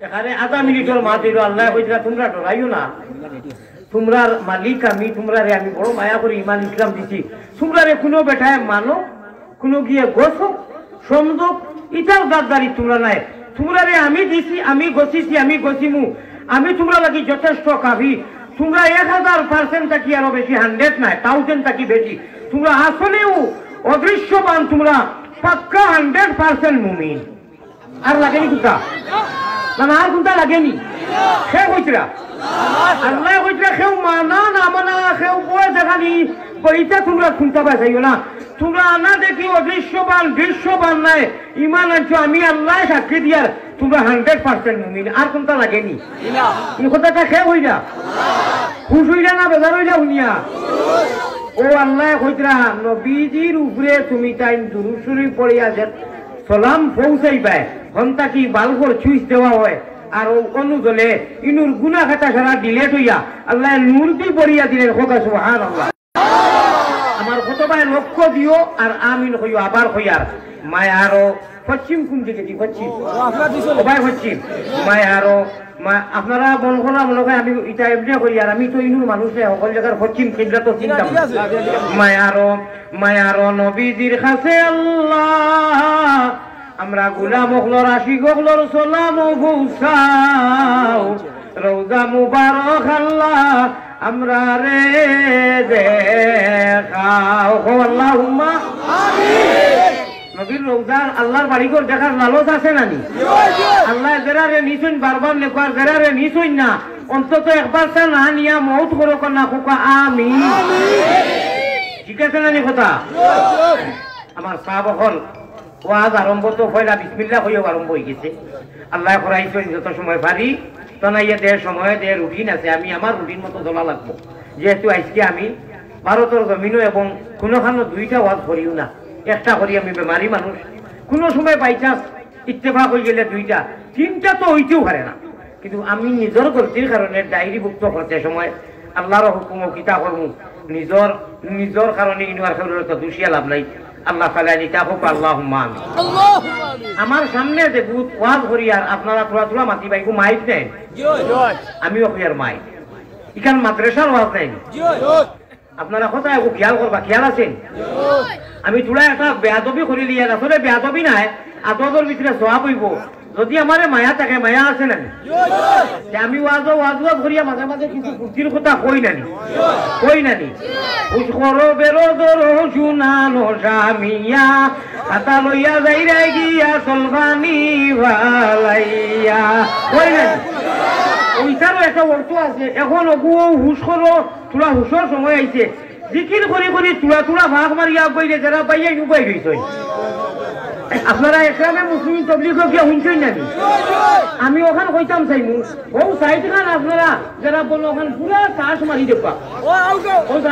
এখানে আধা মিনিটের মাঝে আল্লাহ কইরা তোমরা ডরাইও না তোমরার মালিক আমি তোমরারে আমি বড় মায়া করে ইমান ইসলাম দিছি তোমরারে কোনো বেটায় মানো কোনো গিয়ে গোসো সমযোগ ইটাও দাদারি তোমরা নাই তোমরারে আমি দিছি আমি গছিছি আমি গছিমু আমি তোমরা লাগি যথেষ্ট কাফি তোমরা 1000% থাকি আরো বেশি 100 নাই 1000 থাকি বেশি তোমরা আসলেও অদৃশ্যবান তোমরা পাক্কা 100% মুমিন আর লাগেনি কুতা না আর কুতা লাগেনি সে কইতরা আল্লাহ কইতরা কেউ মানা না মানা কেউ বয় দেখানি বইটা তোমরা শুনতে পাইছো না তোমরা আনা দেখি অদৃশ্যবান দৃশ্যবান নাই ইমান আনছো আমি আল্লাহ সাক্ষী দিয়ার তোমরা 100% মুমিন আর কোনটা লাগেনি এই কথাটা খেয়ে হই না খুশ হইলা না বেজার হইলা শুনিয়া ও আল্লাহ কইতরা নবীজির উপরে তুমি তাই দুরূদ শরীফ পড়িয়া যে সালাম পৌঁছাইবা ঘন্টা কি বালগর চুইস দেওয়া হয় আর অনুদলে ইনুর গুনাহ খাতা সারা ডিলেট হইয়া আল্লাহ নূর দি পড়িয়া দিলেন খোদা সুবহানাল্লাহ আমার কতবায় লক্ষ্য দিও আর আমিন হইও আবার হইয়ার মায়ারো পশ্চিম কোন দিকে কি পশ্চিম সবাই পশ্চিম মায়ারো আপনারা মন করা মনে হয় আমি এটা এমনি করি আর আমি তো ইনুর মানুষ সকল জায়গার পশ্চিম কিবলা তো চিন্তা মায়ারো নবীজির কাছে আল্লাহ আমরা গোলাম হলর আশিক হলর সালাম পৌঁছাও রওজা মুবারক আল্লাহ আমরা রে দেখাও আল্লাহুম্মা আমিন নবীর রওজার আল্লাহর বাড়িঘর দেখার লালচ আছে নানি আল্লাহ যারারে নিছুন বারবার নেকবার যারারে নিছুন না অন্তত একবার তা না নিয়া মউত করো না কোকা আমিন ঠিক আছে নানি কথা আমার সাহাব হল ওয়াজ আরম্ভ তো পয়লা বিসমিল্লাহ হইও আরম্ভ হয়ে গেছে আল্লাহ করাইছেন যত সময় পারি তনাইয়া দেড় সময় দেড় রুটিন আছে আমি আমার রুটিন মতো চলা লাগবো যেহেতু আজকে আমি ভারতের জমিনও এবং কোনোখানো দুইটা ওয়াজ করিও না একটা করি আমি বেমারি মানুষ কোনো সময় বাই চান্স ইত্তেফাক হয়ে গেলে দুইটা তিনটা তো হইতেও পারে না কিন্তু আমি নিজের গলতির কারণে ডায়েরিভুক্ত করতে সময় আল্লাহর হুকুম ও কিতা করবো নিজের কারণে ইনওয়ার খেলোয়াড় তো দুষিয়া লাভ নাই আল্লাহ তাআলা নিতা হোক আল্লাহুম্মা আমিন আমার সামনে যে বুত ওয়াজ করি আর আপনারা থোড়া থোড়া মাতি বাইকু মাইক নেন আমিও কইয়ার মাইক ইখান মাদ্রাসার ওয়াজ নেন আপনারা কোথায় খেয়াল করবা খেয়াল আছেন আমি তোলা একটা বেয়াদবি করি লিয়া আসলে বেয়াদবি নাই আদবের ভিতরে সওয়াব হইব যদি আমারে মায়া থাকে মায়া আছে না আমি ওয়াজ করিয়া মাঝে মাঝে কিছু বুদ্ধির কথা কই নানি খুশ করো বেরোদর শুনানো জামিয়া খাতা লইয়া যাইরা গিয়া চলবানি ভালাইয়া কই নানি ওইটারও একটা অর্থ আছে এখন অগুও হুশ করো তোরা হুশর সময় আইছে জিকির করি করি তুলা ভাগ মারিয়া বইলে যারা পাইয়া উপায় হইছে আপনারা একরামে মুসলিম তবলিগ গিয়া শুনছেন নাকি আমি ওখান কইতাম চাইমু ও সাইড খান আপনারা যারা বলো ওখান পুরা চাষ মারি দেবা ও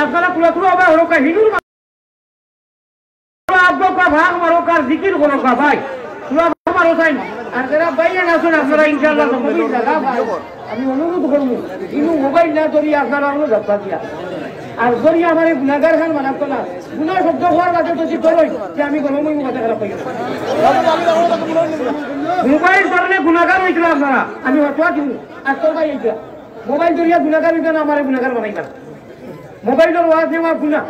আপনারা তুলা আবার হরকা হিন্দুর আব্বা ভাগ মারো কার জিকির করো কা ভাই তুলা ভাগ মারো চাই আর যারা বাইয়া না শুন আপনারা ইনশাআল্লাহ কবি জায়গা ভাই আমি অনুরোধ করবো ইনু মোবাইল না ধরি আপনারা হলো যাত্রা দিয়া আর ধরি আমার গুনাগার খান মানাতো না গুনা শব্দ হওয়ার বাদে যদি ধরোই যে আমি গরম হইব কথা খারাপ হয়ে মোবাইল ধরলে গুনাগার হয়েছিল আপনারা আমি হতোয়া দিব আর তোর ভাই এইটা মোবাইল ধরিয়া গুনাগার হইতে না আমার গুনাগার বানাইতাম মোবাইলের ওয়াজ নেওয়া গুনা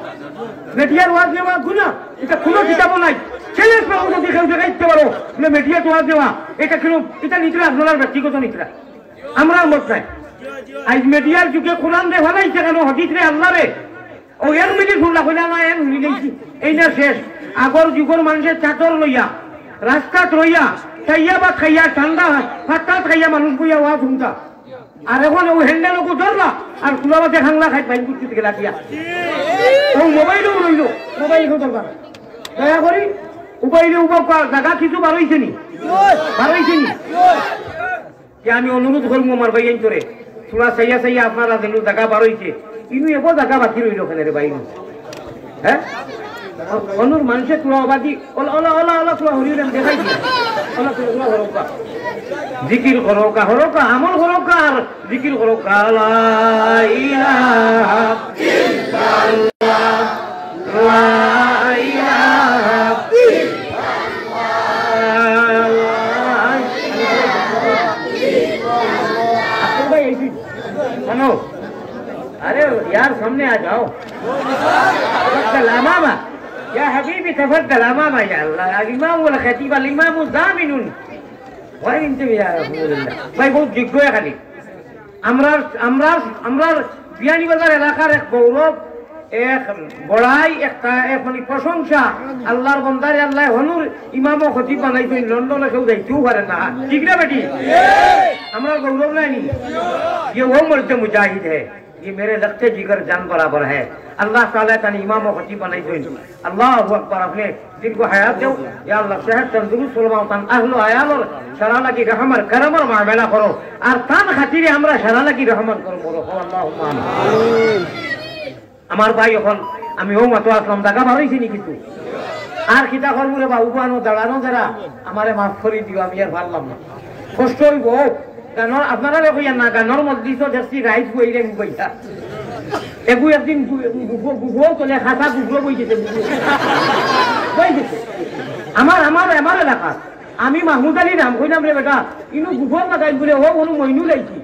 মিডিয়ার ওয়াজ নেওয়া গুনা এটা কোনো কিতাবও নাই চ্যালেঞ্জ পাবো যদি কেউ দেখাইতে পারো মিডিয়ার ওয়াজ নেওয়া এটা কেন এটা নিতরা আপনার ব্যক্তিগত নিতরা আমরা মত নাই আজ মিডিয়ার যুগে কোরআন রে ভালাইছে কেন হাদিস রে আল্লাহ রে ও এর মিলি শুনলা কইলা না এর মিলি এই না শেষ আগর যুগর মানুষের চাদর লইয়া রাস্তাত রইয়া খাইয়া বা খাইয়া ঠান্ডা ফাটাত খাইয়া মানুষ বইয়া ওয়া শুনতা আর এখন ও হ্যান্ডেল ওকে ধরলা আর কুলাবাতে খাংলা খাই বাইন কুচি থেকে লাঠিয়া ও মোবাইলও রইল মোবাইল কো দরকার দয়া করি মোবাইলে উপকার জায়গা কিছু বাড়াইছে নি যে আমি অনুরোধ করবো আমার ভাইয়ান করে তোরা সাইয়া আপনারা যেন জায়গা বাড়াইছে ইনু এব জায়গা বাকি রইল ওখানে রে বাইন হ্যাঁ অনুর মানুষের তোরা অবাদি ওলা ওলা ওলা ওলা তোরা হরিও নাম দেখাই দিয়া ওলা তোরা হরকা জিকির হরকা আমল হরকা আর জিকির হরকা লা ইলাহা ইল্লাল্লাহ লা ইলাহা इल्लल्लाह अरे यार सामने आ जाओ अमामा या हबीबी तफद्दल अमामा या अल्लाह الإمام والخطيب الإمام ضامن وين انت يا رسول الله ভাই বহুত যোগ্য খালি আমরা বিয়ানী বাজার এলাকার এক গৌরব এক বড়াই একটা মানে প্রশংসা আল্লাহর বান্দারে আল্লাহ হনুর ইমাম ও খতিব বানাইতো লন্ডনে কেউ যাইতেও পারে না ঠিক না বেটি আমরা গৌরব নাই ये वो मर्द मुजाहिद है ये मेरे लगते जिगर जान बराबर है। अल्लाह ताला तन इमाम और खतीब बनाई जोइन अल्लाहु अकबर अपने दिन को हयात दो या अल्लाह सेहत तंदुरुस्त फरमाओ तन अहल आयाल और शराला की रहमत करम और मामला करो और तन खातिरे हमरा शराला की रहमत करो बोलो अल्लाहुम्मा आमीन। আমার ভাই এখন আমি ও মতো আসলাম টাকা ভালোইছি নি কিন্তু আর কিতা করবো রে বাবু আনো দাঁড়ানো যারা আমারে মাফ করে দিও আমি আর পারলাম না কষ্ট হইব গানর আপনারা কইয়া না গানর মজলিসও দেখছি রাইট কইরে মুবাইয়া এগু একদিন গুগো তোলে খাতা গুগো বই দিতে আমার এলাকা আমি মাহমুদ আলী নাম কইলাম রে বেটা ইনু গুগো লাগাই বলে ও অনু মইনু লাইছি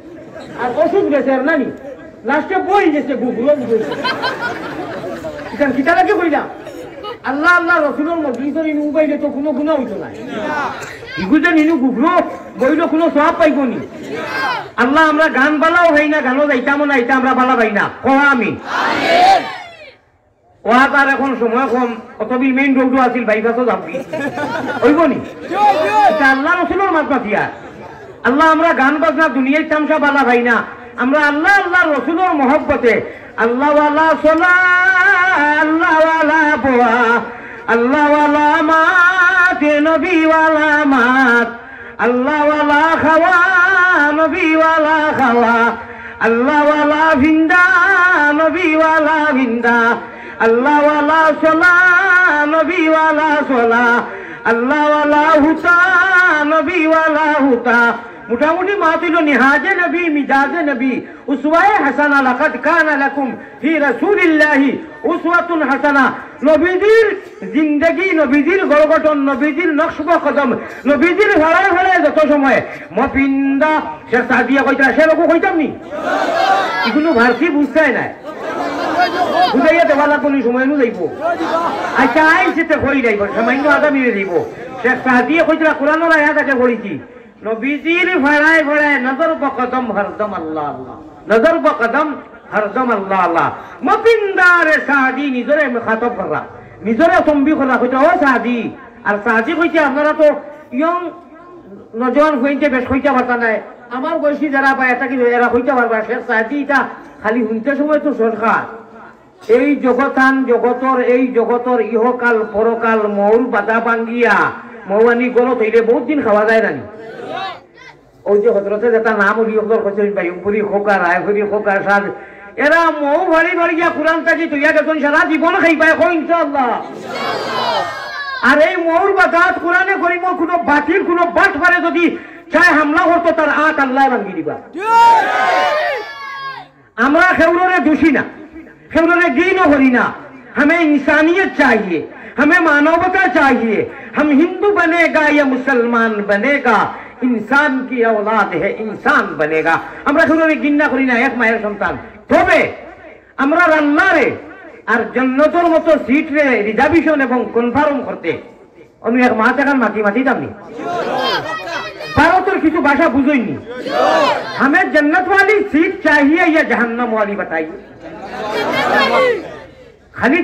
আর ওষুধ গেছে আর নানি লাস্টে বই গেছে গুগলো এখান কিতা লাগে কইলা আল্লাহ আল্লাহ রসুলের মজলিসের ইনু উবাইলে তো কোনো গুনাহ হইতো না ইগুজে নিনু গুগলো বইলো কোনো সওয়াব পাইবো নি আল্লাহ আমরা গান বালাও হই না গানও যাইতামও না এটা আমরা বালা পাই না কোয়া আমিন আমিন ওয়া তার এখন সময় কম অতবি মেইন রোডও আছিল বাইপাসও যাবি হইব নি এটা আল্লাহ রসুলের মাধ্যমিয়া আল্লাহ আমরা গান বাজনা দুনিয়ায় তামসা বালা ভাই না আমরা আল্লাহ আল্লাহ রসুলের মহব্বতে আল্লাহ ওয়ালা সোলা আল্লাহ ওয়ালা বোয়া আল্লাহ ওয়ালা মাত নবী ওয়ালা মাত আল্লাহ ওয়ালা খাওয়া নবী ওয়ালা খাওয়া আল্লাহ ওয়ালা ভিন্দা নবী ওয়ালা ভিন্দা আল্লাহ ওয়ালা সোলা নবী ওয়ালা সোলা আল্লাহ ওয়ালা হুতা নবী ওয়ালা হুতা মোটামুটি মাতিল নিহাজে নবী মিজাজে নবী উসওয়ায়ে হাসানা লাকাদ কানা লাকুম ফি রাসূলিল্লাহি উসওয়াতুন হাসানা নবীজির জিন্দেগি নবীজির গড়গঠন নবীজির নকশব কদম নবীজির হড়ায় হড়ায় যত সময় মপিন্দা সে সাদিয়া কইতা সে লোক কইতাম নি এগুলো ভারসি বুঝছাই না বুঝাইয়া দেওয়া লাগবো নি সময় নু যাইব আচ্ছা আইসিতে কই যাইব সামান্য আদা মিলে যাইব সে সাদিয়া কইতা কোরআনের আয়াত আছে পড়িছি নবীজির ভাড়ায় ভাড়ায় নজর বকদম হরদম আল্লাহ আল্লাহ নজর বকদম হরদম আল্লাহ আল্লাহ মপিন্দারে সাদি নিজরে খাতব করা নিজরে তম্বি করা কইতা ও সাদি আর সাদি কইতে আপনারা তো ইয়ং নজওয়ান হইতে বেশ কইতে পারতা নাই আমার বয়সী যারা পায় এটা কি এরা কইতে পারবা সে সাদি এটা খালি শুনতে সময় তো সরকার এই জগতান জগতর এই জগতর ইহকাল পরকাল মৌর বাধা ভাঙ্গিয়া মৌয়ানি গলত হইলে বহুত দিন খাওয়া যায় না ওই যে হজরতে যেটা নাম উল্লেখ করছেন বাইপুরি খোকা রায়পুরি খোকা সাজ এরা মৌ ভারী ভারী গিয়া কোরআন থাকি তুইয়া গেছেন সারা জীবন খাই পায় ইনশাআল্লাহ আর এই মৌর বাদাত কোরআনে করিম কোনো বাতিল কোনো বাট পারে যদি চায় হামলা করতো তার আট আল্লাহ ভাঙ্গি দিবা আমরা খেউরে দোষী না খেউরে গিনও করি না हमें इंसानियत चाहिए हमें मानवता चाहिए हम हिंदू बनेगा या मुसलमान बनेगा इंसान की औलाद है इंसान बनेगा আমরা খেউরে গিন্না করি না এক মায়ের সন্তান তবে আমরা আল্লাহরে আর জান্নাতের মতো সিট রে রিজার্ভেশন এবং কনফার্ম করতে আমি এক মা টাকার মাটি দামনি ভারতের কিছু ভাষা বুঝইনি हमें जन्नत वाली सीट चाहिए या जहन्नम वाली बताइए खाली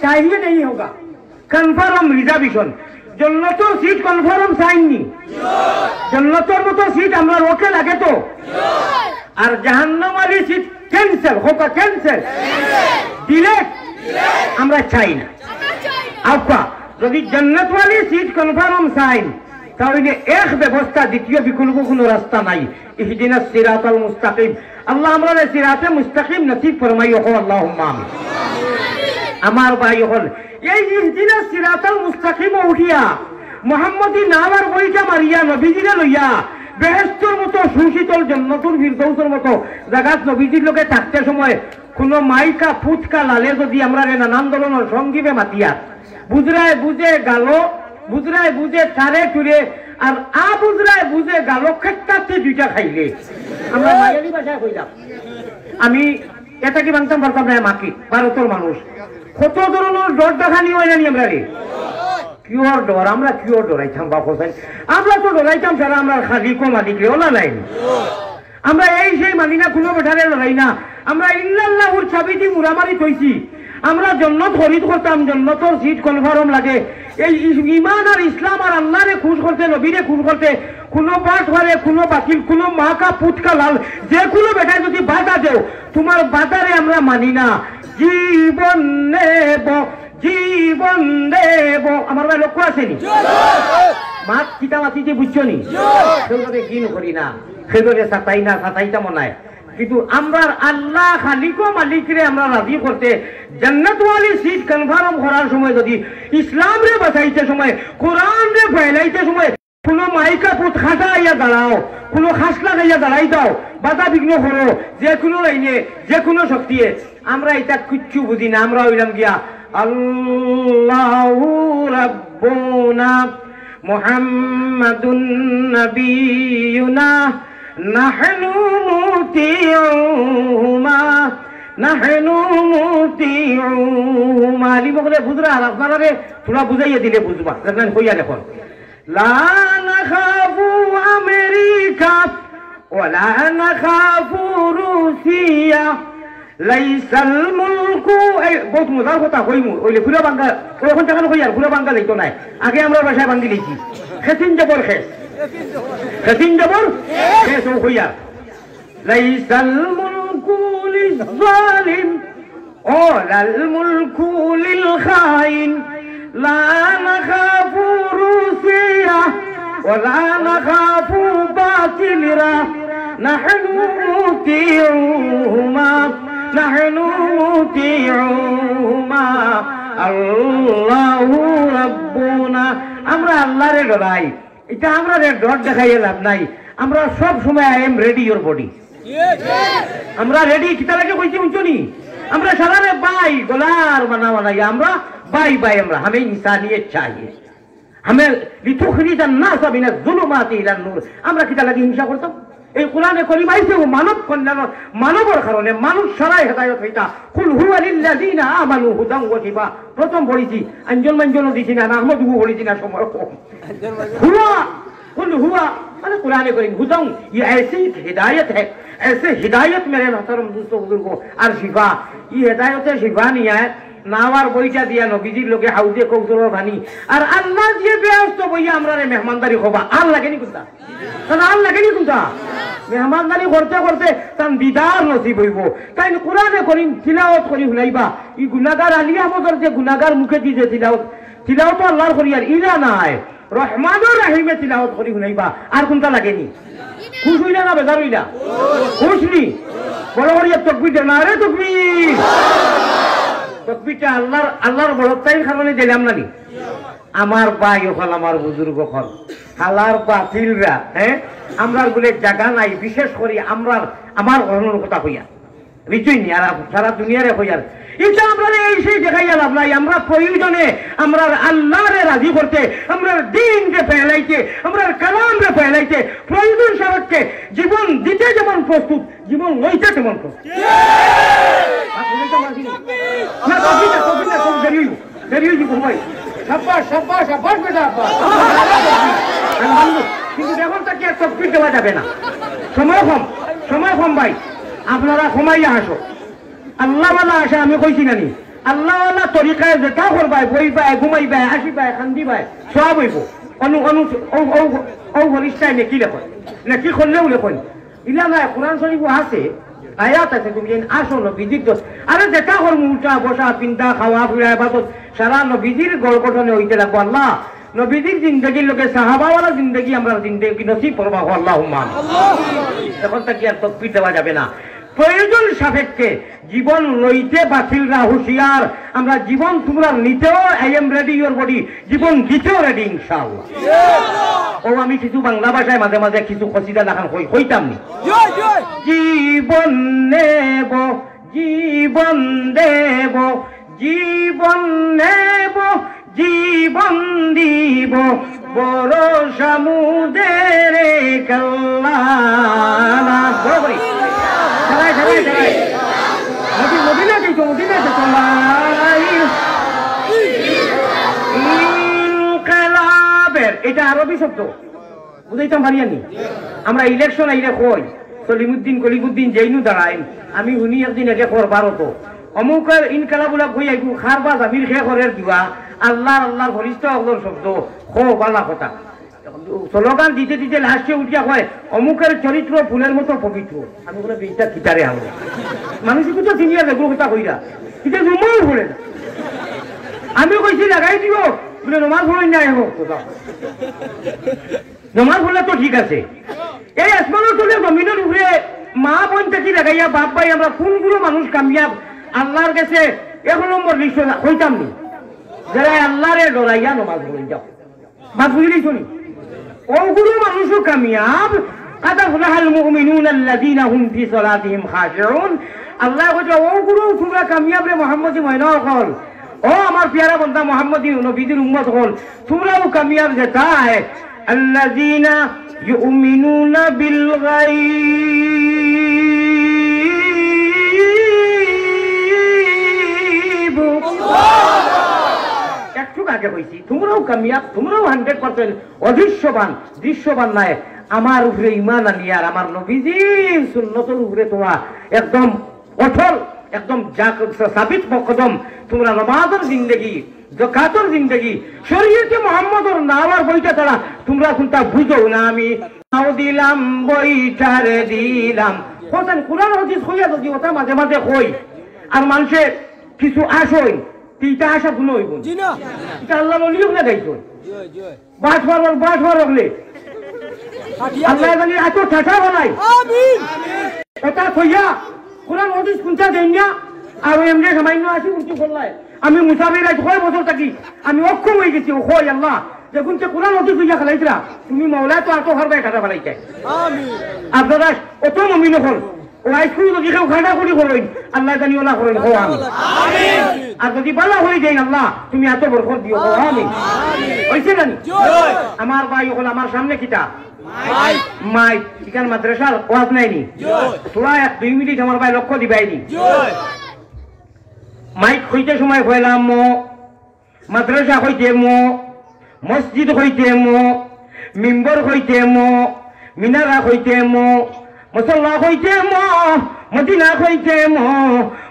चाहिए नहीं होगा कन्फार्म रिजर्वेशन जन्नतर सीट कन्फार्म চাইনি जन्नतर মতো সিট আমরা ওকে লাগে তো আর জাহান্নাম वाली सीट कैंसिल होगा कैंसिल डिलीट আমরা চাই না আপা যদি জান্নাত वाली सीट कन्फार्म চাইন তাহলে এক ব্যবস্থা দ্বিতীয় বিকল্প কোনো রাস্তা নাই ইহদিনাস সিরাতাল মুস্তাকিম আল্লাহ আমাদের সিরাতে মুস্তাকিম নসিব ফরমাইও আল্লাহুম্মা আমিন আমার ভাই হল এই ইহদিনাস সিরাতাল মুস্তাকিম উঠিয়া মুহাম্মদি নামার বইটা মারিয়া নবীজিরে লইয়া বেহেশতের মতো সুশীতল জান্নাতুল ফিরদৌসের মতো জায়গাত নবীজির লোকে থাকতে সময় কোনো মাইকা ফুটকা লালে যদি আমরা নানান ধরনের সঙ্গীবে মাতিয়া বুজরায় বুঝে গালো বুজরায় বুঝে চারে চুরে আর আ বুজরায় বুঝে গালো খেট্টাতে দুইটা খাইলে আমরা মায়ালি ভাষায় কইলাম আমি এটা কি বানতাম পারতাম না মাকি ভারতের মানুষ কত ধরনের ডর দেখানি হয় জানি আমরা রে কিওর ডর আমরা কিওর ডরাইতাম বাপ হোসেন আমরা তো ডরাইতাম সারা আমরা খালিকো মালিকরে ওলা নাই আমরা এই সেই মানি না কোনো বেঠারে লড়াই না আমরা ইল্লাল্লাহুর চাবিটি মুরামারি কইছি আমরা জান্নাত খরিদ করতাম জান্নাতের সিট কনফার্ম লাগে এই ঈমান আর ইসলাম আর আল্লাহরে খুশ করতে নবীরে খুশ করতে কোনো বাস ঘরে কোনো বাতিল কোনো মা কা পুত কা লাল যে কোনো বেটায় যদি বাধা দেও তোমার বাধারে আমরা মানি না জীবন নেব জীবন দেব আমার ভাই লক্ষ্য আসেনি মা কিতা মাতি যে বুঝছো নি সেগুলোকে গিন করি না সেগুলোকে সাতাই না সাতাইটা মনায় কিন্তু আমরা আল্লাহ খালিক ও মালিকরে আমরা রাজি করতে জান্নাতওয়ালি সিট কনফার্ম করার সময় যদি ইসলাম রে বাঁচাইতে সময় কোরআন রে ফেলাইতে সময় কোনো মাইকা পুত খাটা আইয়া দাঁড়াও কোনো খাস লাগাইয়া দাঁড়াই দাও বাধা বিঘ্ন করো যে কোনো লাইনে যে কোনো শক্তিয়ে আমরা এটা কিচ্ছু বুঝি না আমরা হইলাম গিয়া আল্লাহু রাব্বুনা মুহাম্মাদুন নবিয়ুনা নাহনু মুতিউহুমা নাহনু মুতিউহুমা আলী বলে বুঝরা আর আপনারা তোরা বুঝাইয়া দিলে বুঝবা দেখেন কইয়া দেখুন লা নাখাফু আমেরিকা ওয়ালা নাখাফু রুসিয়া লাইসাল মুলকু এই বহুত মজার কথা কইমু ওইলে ফুলা বাঙ্গা ওখন জায়গা কই আর ফুলা বাঙ্গা যাইতো নাই আগে আমরা ভাষায় বাঙ্গি লিখি খেতিন জবর খেস খেতিন জবর খেস ও কইয়া লাইসাল মুলকু লিজালিম ওয়ালাল মুলকু লিল খাইন লা নাখাফু রুসিয়া ওয়ালা নাখাফু বাতিলরা নাহনু মুতিউহুমা নাহনু মুতিউহুমা আল্লাহু রাব্বুনা আমরা আল্লাহরে ডরাই এটা আমরা ডর দেখাইয়া লাভ নাই আমরা সব সময় I am ready your body আমরা রেডি কিতা লাগে কইছি উঞ্চনি আমরা সারারে বাই গোলার বানাওয়া নাই আমরা বাই বাই আমরা हमें इंसानियत चाहिए हमें लितुखरिज الناس من الظلمات الى النور আমরা কিতা লাগে হিংসা করতাম এই কোরআনে কলিমা আইছে ও মানব কল্যাণ মানবর কারণে মানুষ সরাই হেদায়েত হইতা কুল হুয়া লিল্লাযিনা আমানু হুদান ওয়া শিফা প্রথম পড়িছি আঞ্জন মঞ্জন দিছি না আহমদ গু পড়িছি না সময় কম হুয়া कुल हुआ মানে কোরআনে করিম হুদান ये ऐसी हिदायत है ऐसे हिदायत मेरे मोहतरम दोस्तों बुजुर्गों और शिफा ये हिदायत है शिफा नहीं है নাওয়ার বইটা দিয়া নবীজির লোকে হাউজে কৌশলের ভানি আর আল্লাহ যে ব্যস্ত বইয়া আমরা রে মেহমানদারি হবা আর লাগেনি কোনটা তাহলে আর লাগেনি কোনটা মেহমানদারি করতে করতে তান দিদার নসিব হইব তাই কোরআনে করিম তিলাওয়াত করি শুনাইবা ই গুনাহগার আলী আহমদের যে গুনাহগার মুখে দি যে তিলাওয়াত আল্লাহর করি আর ইলা নাই রহমানুর রহিমে তিলাওয়াত করি শুনাইবা আর কোনটা লাগেনি খুশ হইলা না বেজার হইলা খুশনি বড় করিয়া তাকবীর না রে তাকবীর তকবিটা আল্লাহর বড়তাই কারণে দিলাম নানি আমার ভাই হল আমার বুজুর্গ হল হালার বাতিলরা হ্যাঁ আমরা বলে জায়গা নাই বিশেষ করে আমার ঘটনার কথা হইয়া বুঝছই আর সারা দুনিয়ারে হইয়ার এটা আমরা এই সেই দেখাইয়া লাভ নাই আমরা প্রয়োজনে আমরা আল্লাহরে রাজি করতে আমরা দিনকে ফেলাইতে আমরা কালামকে ফেলাইতে প্রয়োজন সাপেক্ষে জীবন দিতে যেমন প্রস্তুত জীবন লইতে তেমন প্রস্তুত কিন্তু এখন তাকে তকবির দেওয়া যাবে না সময় কম ভাই আপনারা কমাইয়া আসো আল্লাহওয়ালা আসে আমি কইছি নানি আল্লাহওয়ালা তরিকায় যেটা করবাই বইবাই ঘুমাইবাই হাসিবাই কান্দিবাই সব হইব হরিষ্ঠায় নেকি লেখন নেকি করলেও লেখন ইলা নাই কোরআন শরীফ আছে আয়াত আছে তুমি আসো নবীজির দোষ আরে যেটা করবো উল্টা বসা পিন্তা খাওয়া ফিরা এবাদত সারা নবীজির গড়গঠনে হইতে লাগবো আল্লাহ নবীজির জিন্দগির লোকে সাহাবাওয়ালা জিন্দগি আমরা জিন্দগি নসিব করবো আল্লাহুম্মা এখন তাকে আর তকবির দেওয়া যাবে না প্রয়োজন সাপেক্ষে জীবন লইতে বাতিলরা হুঁশিয়ার আমরা জীবন তোমরা নিতেও I am ready your body জীবন দিতেও রেডি ইনশাআল্লাহ ও আমি কিছু বাংলা ভাষায় মাঝে মাঝে কিছু কসিদা লেখান হইতাম নি জীবন নেব জীবন দেব জীবন নেব জীবন দিব বড় সমুদ্রের কাল্লা বরাবরই সবাই মদিনা যাইতো ইনকিলাবের এটা আরবি শব্দ বুঝাইতাম পারিয়ানি আমরা ইলেকশন আইলে কই সলিমুদ্দিন কলিমুদ্দিন জৈনু দাঁড়াই আমি শুনি একদিন একে করবার হতো অমুকের ইনকালাবুলা কই আইবু খারবা জামির খে করের দিবা আল্লাহর ফরিস্তা অগলর শব্দ খো বালা কথা স্লোগান দিতে দিতে লাস্টে উঠিয়া হয় অমুকের চরিত্র ফুলের মতো পবিত্র। আমি বলে বিটা কিতারে হামলে মানুষ কিন্তু চিনিয়া দেখবো কথা কইরা এটা জমাও ভরে না। আমি কইছি লাগাই দিব বলে নমাজ পড়ই নাই হোক নমাজ পড়লে তো ঠিক আছে। এই আসমানের তলে জমিনের উপরে মা বোন থেকে লাগাইয়া বাপ ভাই আমরা কোনগুলো মানুষ কামিয়াব আল্লাহর কাছে 1 নম্বর লিস্ট হইতাম নি যারা আল্লাহরে ডরাইয়া নমাজ পড়ে যাও বাদ বুঝলি শুনি ওগুলো মানুষও কামিয়াব। قد أفلح المؤمنون الذين هم في صلاتهم خاشعون। আল্লাহ কইছে ওগুলো তোমরা কামিয়াব রে মুহাম্মদি মহিনা হল ও আমার প্যারা বন্ধা মুহাম্মদি নবীদের উম্মত হল তোমরাও কামিয়াব যেটা है الذين يؤمنون بالغيب। একটু আগে কইছি তোমরাও কামিয়াব তোমরাও 100% অদৃশ্যবান দৃশ্যবান নাই আমার উপরে ঈমান আনিয়া আর আমার নবীজির সুন্নতের উপরে তোমরা একদম অটল একদম সাবিত কদম তোমরা নামাজের জিন্দেগি যাকাতের জিন্দেগি শরীয়তে মুহাম্মদর নামার বইটা ছাড়া তোমরা কোনটা বুঝো না। আমি নাও দিলাম বইটার দিলাম কোন কোরআন হাদিস হইয়া যদি ওটা মাঝে মাঝে কই আর মানুষের কিছু আসই তিনটা আশা গুলো হইব এটা আল্লাহ বলিও না গাইছো বাস মার হলে আল্লাহ জানি এত ঠাঠা বানাই ওটা কইয়া কোরআন হাদিস কোনটা দেন না আর এমনি সামান্য আসি উঁচু করলাই আমি মুসাফির আজ 6 বছর থাকি আমি অক্ষম হয়ে গেছি ওই আল্লাহ যখন কোরআন হাদিস হইয়া খেলাইছিলা তুমি মৌলা তো এত হারবাই খাটা ফেলাইছে আপনারা অত মমিন হল ও আইসক্রিম যদি কেউ খাটা করি করেন আল্লাহ জানি ওলা করেন হো আমি আর যদি বালা হয়ে যাই আল্লাহ তুমি এত বরকত দিও হো আমি হইছে জানি আমার ভাই হল আমার সামনে কিতা মাইক এখানে মাদ্রাসার ওয়াজ নাইনি তোরা 1-2 মিনিট আমার ভাই লক্ষ্য দিবাইনি মাইক হইতে সময় হইলাম মো মাদ্রাসা হইতে মো মসজিদ হইতে মো মিম্বর হইতে মো মিনারা হইতে মো মুসল্লা হইতে মো মদিনা হইতে মো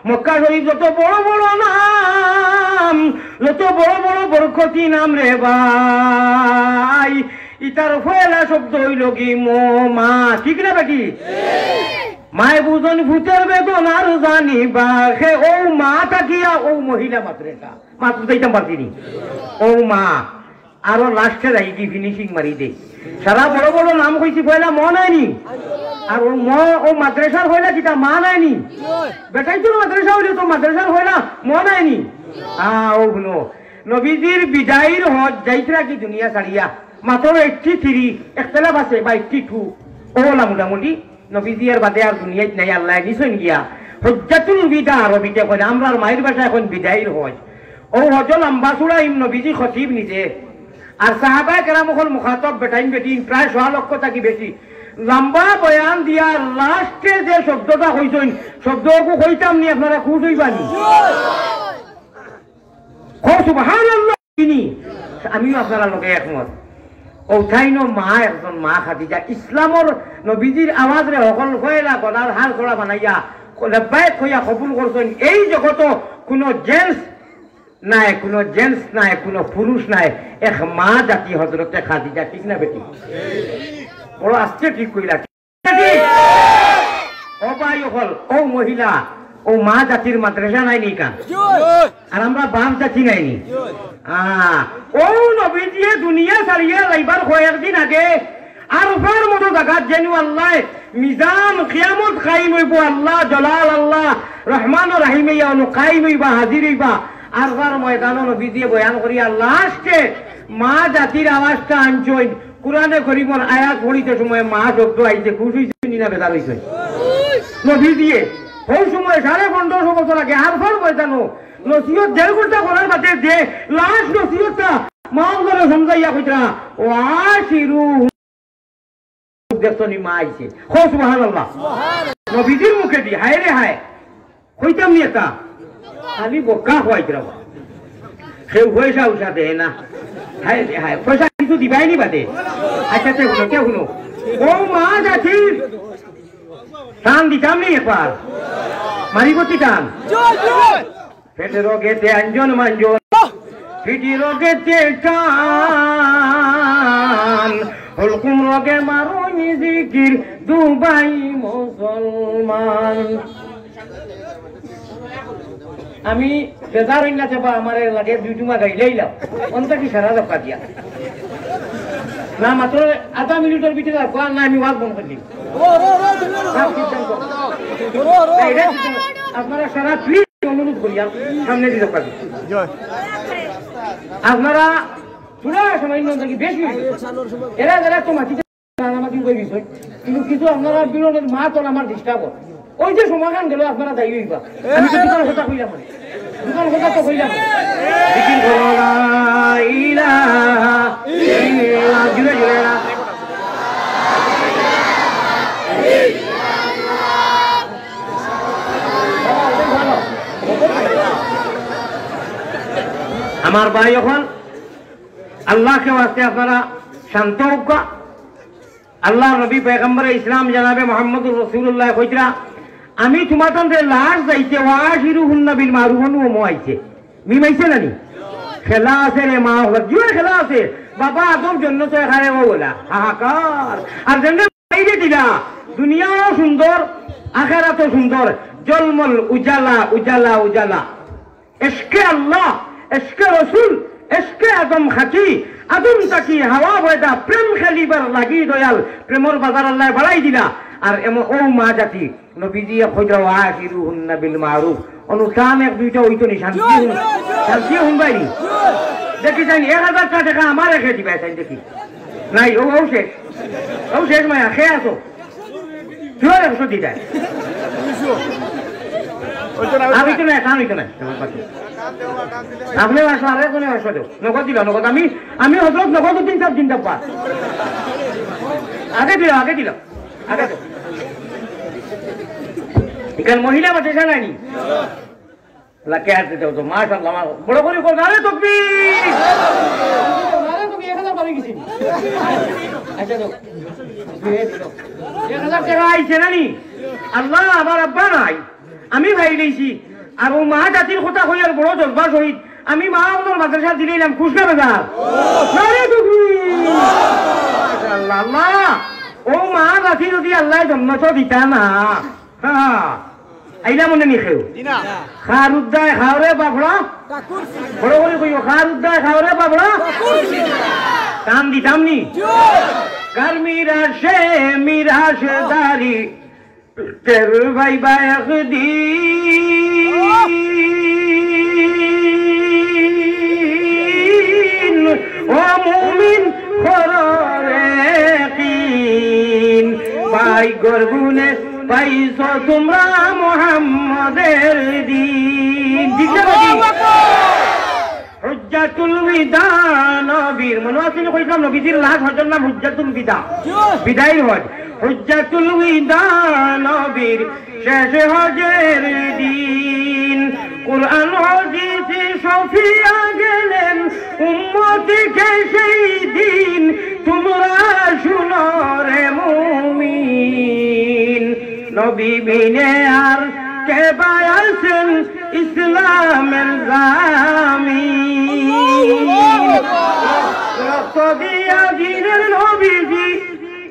মক্কা শরীফ যত বড় বড় নাম যত বড় বড় বরকতি নাম রে ভাই ইতার ফয়লা শব্দ হইল কি মো মা ঠিক না বাকি মায় বুঝন ভূতের বেদনার জানিবা সে ও মা তাকিয়া ও মহিলা মাত্রেটা মাত্র দিতাম পারতিনি ও মা আরো লাস্টে যাই কি ফিনিশিং মারি দে সারা বড় বড় নাম কইছি পয়লা ম নাইনি আর ও ম ও মাদ্রাসার হইলা কিটা মা নাইনি বেটাই তো মাদ্রাসা হইলে তো মাদ্রাসার হইলা ম নাইনি ও গুলো নবীজির বিদায়ীর হজ যাইতরা কি দুনিয়া ছাড়িয়া মাত্র 83 একতলাপ আছে বা 82 ওলা মোটামুটি নবীজি আর বাদে আর দুনিয়ায় নাই আল্লাহ নিছেন গিয়া হজ্জাতুল বিদা আরবিতে কয় আমরা মায়ের ভাষা এখন বিদায়ীর হজ ও হজ লম্বা চূড়া নবীজি খতিব নিজে আর সাহাবায়ে কেরাম হল মুখাতব বেটাইন বেটিন প্রায় 100 লক্ষ থাকি বেশি লম্বা বয়ান দিয়া লাস্টে যে শব্দটা হইছেন শব্দকে কইতাম নি আপনারা খুশ হইবানি সুবহানাল্লাহ আমিও আপনারা লগে একমত ওঠাইনো মা একজন মা খাদিজা ইসলামর নবীজির আওয়াজ রে সকল কয়লা গলার হাল ছড়া বানাইয়া লেবায়েত হইয়া কবুল করছেন। এই জগত কোনো জেন্টস নাই কোনো পুরুষ নাই এক মা জাতি হযরতে খাদিজা ঠিক না বেটি বড় আস্তে ঠিক কইলা ও ভাই হল ও মহিলা ও মা জাতির মাদ্রাসা নাই নি কান আর আমরা বাপ জাতি নাইনি ও নবীজি দুনিয়া ছাড়িয়ে লাইবার কয়েকদিন আগে আর উপর মতো জায়গা যেন আল্লাহ মিজান কিয়ামত কায়েম হইব আল্লাহ জালাল আল্লাহ রহমান ও রহিম ইয়ানো কায়েম হইবা হাজির হইবা আর তার ময়দান নবীজি বয়ান করি লাস্টে মা জাতির আওয়াজটা আনছই কুরআনে করিমর আয়াত পড়িতে সময় মা শব্দ আইছে খুশি হইছে না বেদার হইছে নবীজি ওই সময় 1550 বছর আগে আর ফল ময়দানো নসিহত 1.5 ঘন্টা করার বাদে যে লাস্ট নসিহতটা মা করে সমঝাইয়া কইতা ওয়াশিরু দেখছনি মা আইছে হো সুবহানাল্লাহ নবীজির মুখে দি হায় রে হায় কইতাম নি এটা খালি বকা হইতরা কেউ পয়সা উঠা দে না হায় রে হায় পয়সা কিছু দিবাই নি বাদে আচ্ছা তে হলো ও মা জাতির টান দিতাম নি একবার মারিবতি টান পেটে রোগেতে অঞ্জন মঞ্জন পিটি রোগেতে টান মুসলমান হলকুম রগে মারুনি জিকির দুবাই মুসলমান। আমি বেজার হইন না বা আমার লাগে দুই টুমা গাইলেইলাম অন্তা কি সারা দফা দিয়া না মাত্র আধা মিনিটের ভিতরে না আমি ওয়াজ বন্ধ করে দিই। আপনারা সারা প্লিজ অনুরোধ করি সামনে দিতে পারি আপনারা পুরা সময় বেশি এরা যারা তো মাটি বিষয় কিন্তু কিছু আপনারা বিরোধের মা তো আমার ডিস্টার্ব ওই যে সমাধান গেল আপনারা দায়ী হইবা আমি তো দোকান কথা কইলাম দোকান কথা তো কইলাম জুড়ে জুড়ে না আমার ভাই এখন আল্লাহকে ওয়াস্তে আপনারা শান্ত হোক। আল্লাহ নবী পয়গম্বর ইসলাম জানাবে মোহাম্মদুর রাসূলুল্লাহ কইতরা আমি তোমাদের লাশ যাইতে ওয়াশিরুহুন্না বিল মারুফ ও মোয়াইছে মিমাইছে নানি খেলা আছে রে মা জিও খেলা আছে বাবা আদম জন্য তো এখানে বলা হাহাকার আর জন্য বাইরে দিলা দুনিয়াও সুন্দর আখিরাতও সুন্দর জলমল উজালা উজালা উজালা ইশকে আল্লাহ ইশকে রাসূল ইশকে আদম খাকি আদম তাকি হাওয়া বয়দা প্রেম খেলিবার লাগি দয়াল প্রেমর বাজার আল্লাহ বাড়াই দিলা আর এমন ও মা জাতি নবীজি কইরা ওয়াশিরুহুন্না বিল মারুফ অনুষ্ঠান এক দুইটা হইতো নি শান্তি হুনবাই দেখি যাই 1000 টাকা আমার রেখে দিবে তাই দেখি নাই ও শেষ মায়া খেয়ে আসো তুই একশো দি দেয় আমি তো না এখন হইতো না আপনি আসো আরে কোনে আসো দেও নগদ দিল নগদ আমি হজরত নগদ দিন সব দিন পা আগে দিল আগে তো এখানে মহিলা বাচ্চা জানায়নি লাকে আসতে দাও তো মাশাআল্লাহ বড় করে কর আরে তাকবীর আরে তুমি 1000 পাবে কিছু আচ্ছা দাও 1000 টাকা আইছে নানি আল্লাহ আমার আব্বা নাই আমি ভাই লইছি আর ও মা জাতির কথা কইয়ার বড় জজ্বা শহীদ আমি মা ওর মাদ্রাসা দিলাম খুশনা বাজার আরে তাকবীর মাশাআল্লাহ আল্লাহ ও মা জাতি যদি আল্লাহ জন্মত দিতা না হ্যাঁ আইলা মনে নি খেও খার উদ্দায় খাওরে বাবড়া বড় বড় কইও খার উদ্দায় খাওরে বাবড়া কাম দিতাম নি কার মিরাশ দারি তের ভাই বায়ক দি ও মুমিন খররে কিন ভাই গরগুনে পাইছ তোমরা মুহাম্মাদের দিন হুজ্জাতুল বিদা নবীর মনে আছে কইলাম নবীজির লাশ হজর নাম হুজ্জাতুল বিদা বিদায় হজ হুজ্জাতুল বিদা নবীর শেষ হজের দিন কুরআন হাদিসে শফিয়া গেলেন উম্মতকে সেই দিন তোমরা শুনো রে মুমিন নবী বিনে আর কে বায়াছেন ইসলামের জামিন রক্ত দিয়া দিনের নবীজি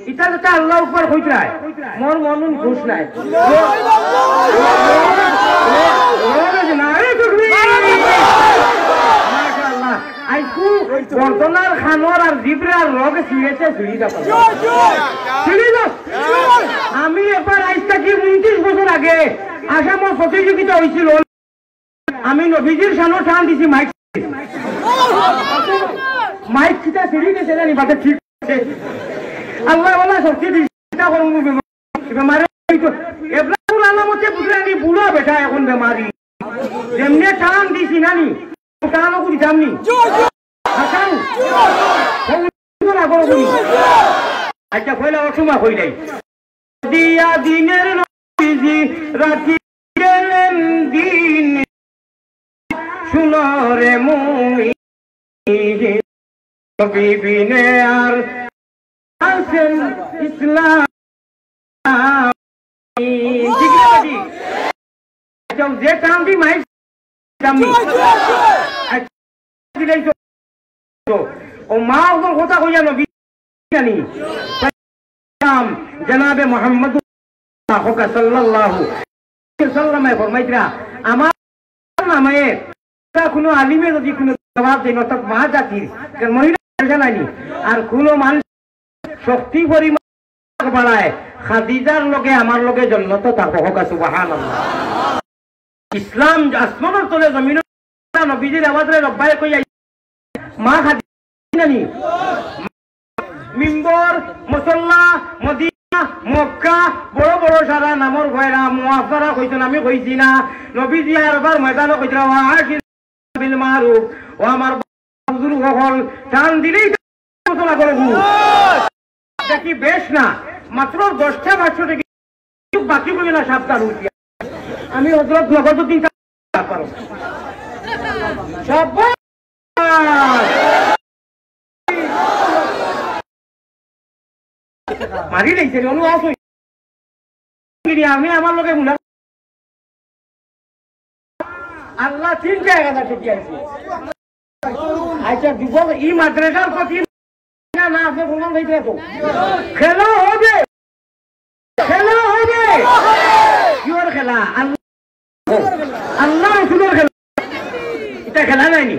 এটা তো আল্লাহ উপর হইতায় মোর মনুন খুশ নাই মাশাআল্লাহ আইকু বর্তনার খানোর আর জিব্রার রোগ ছিঁড়েছে আমি এবার আজ থেকে 29 বছর আগে আসামের প্রতিযোগিতা হয়েছিল আমি নবীজির সামনে টান দিছি মাইক খিতা ছিঁড়ি গেছে জানি বাদে ঠিক আছে আল্লাহ বলা শক্তি চিন্তা করুন বেমারে এবার আলামতে বুঝলেনি বুড়া বেটা এখন বেমারি যেমনি টান দিছি নানি টানও করি দামনি আচ্ছা কইলা অসুমা কই নাই দিয়া দিনের নবীজি রাতি গেলেন দিন শুনো রে মুমিন বিবিনে আর আছেন ইসলাম যে টান দি মাই ও মা ওদের কথা কইয়া নবী জানি জনাবে মোহাম্মদ সাল্লাল্লাহু আলাইহি সাল্লামে ফরমাইতরা আমার নামে কোনো আলিমে যদি কোনো জবাব দেন অর্থাৎ মা জাতির মহিলা জানানি আর কোনো মানুষ শক্তি পরিমাণ বাড়ায় খাদিজার লগে আমার লগে জন্নত থাকো হোক সুবহানাল্লাহ। ইসলাম আসমানের তলে জমিনের নবীজির আওয়াজে রব্বায়ে কই মা খাদিজা জানি মিম্বর মুসাল্লা মদিনা মক্কা বড় বড় সারা নামর ভয়রা মুআফারা কইতেন আমি কইছি না নবীজি আরবার ময়দানে কইতরা ওয়া আশির বিল মারুফ ও আমার হুজুর হল টান দিলেই মুসলা করে দেখি বেশ না মাত্র 10টা 500 টাকা বাকি বলে না সাবধান উঠি আমি হযরত নগদুদ্দিন পারো শাবাশ মারি দিয়েছে অনু আসো আমি আমার লোকে মুনা আল্লাহ 3,000 টাকা আছে আচ্ছা দিব এই মাদ্রাসার প্রতি না আপনি প্রমাণ দিতে তো খেলা হবে কিওর খেলা আল্লাহ রাসূলের খেলা এটা খেলা নাইনি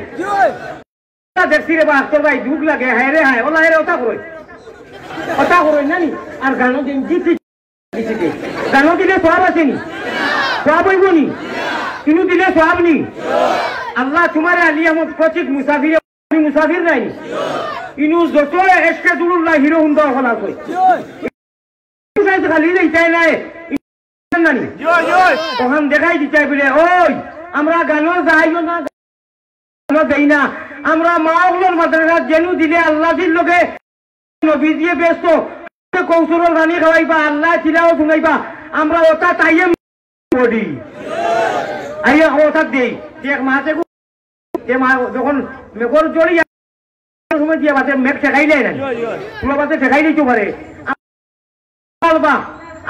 দেখছি রে বা আক্তর ভাই দুঃখ লাগে হায় রে হায় ওলা রে ওটা করই নানি আর গানো দিন জিতে গানো দিলে সওয়াব আছে নি সওয়াব হইব নি কিনু দিলে সওয়াব নি আল্লাহ তোমার আলিয়ামত প্রতীক মুসাফির নাই ইনু যত এসকে দুরুল্লাহ হিরো হুন্দা হলা কই খালি এইটাই নাই নানি তখন দেখাই দিতে বলে ওই আমরা গানো যাইও না গানো দেই না আমরা মাওলার মাদ্রাসা জেনু দিলে আল্লাহ দিল লোকে নবী দিয়ে ব্যস্ত কৌশলের রানী খাওয়াইবা আল্লাহ চিলাও শুনাইবা আমরা ওটা তাইয়ে বডি আইয়া ওটা দেই এক মাসে যখন মেঘর জড়ি সময় দিয়ে বাতে মেঘ ঠেকাইলে না পুরো বাতে ঠেকাই দিতে পারে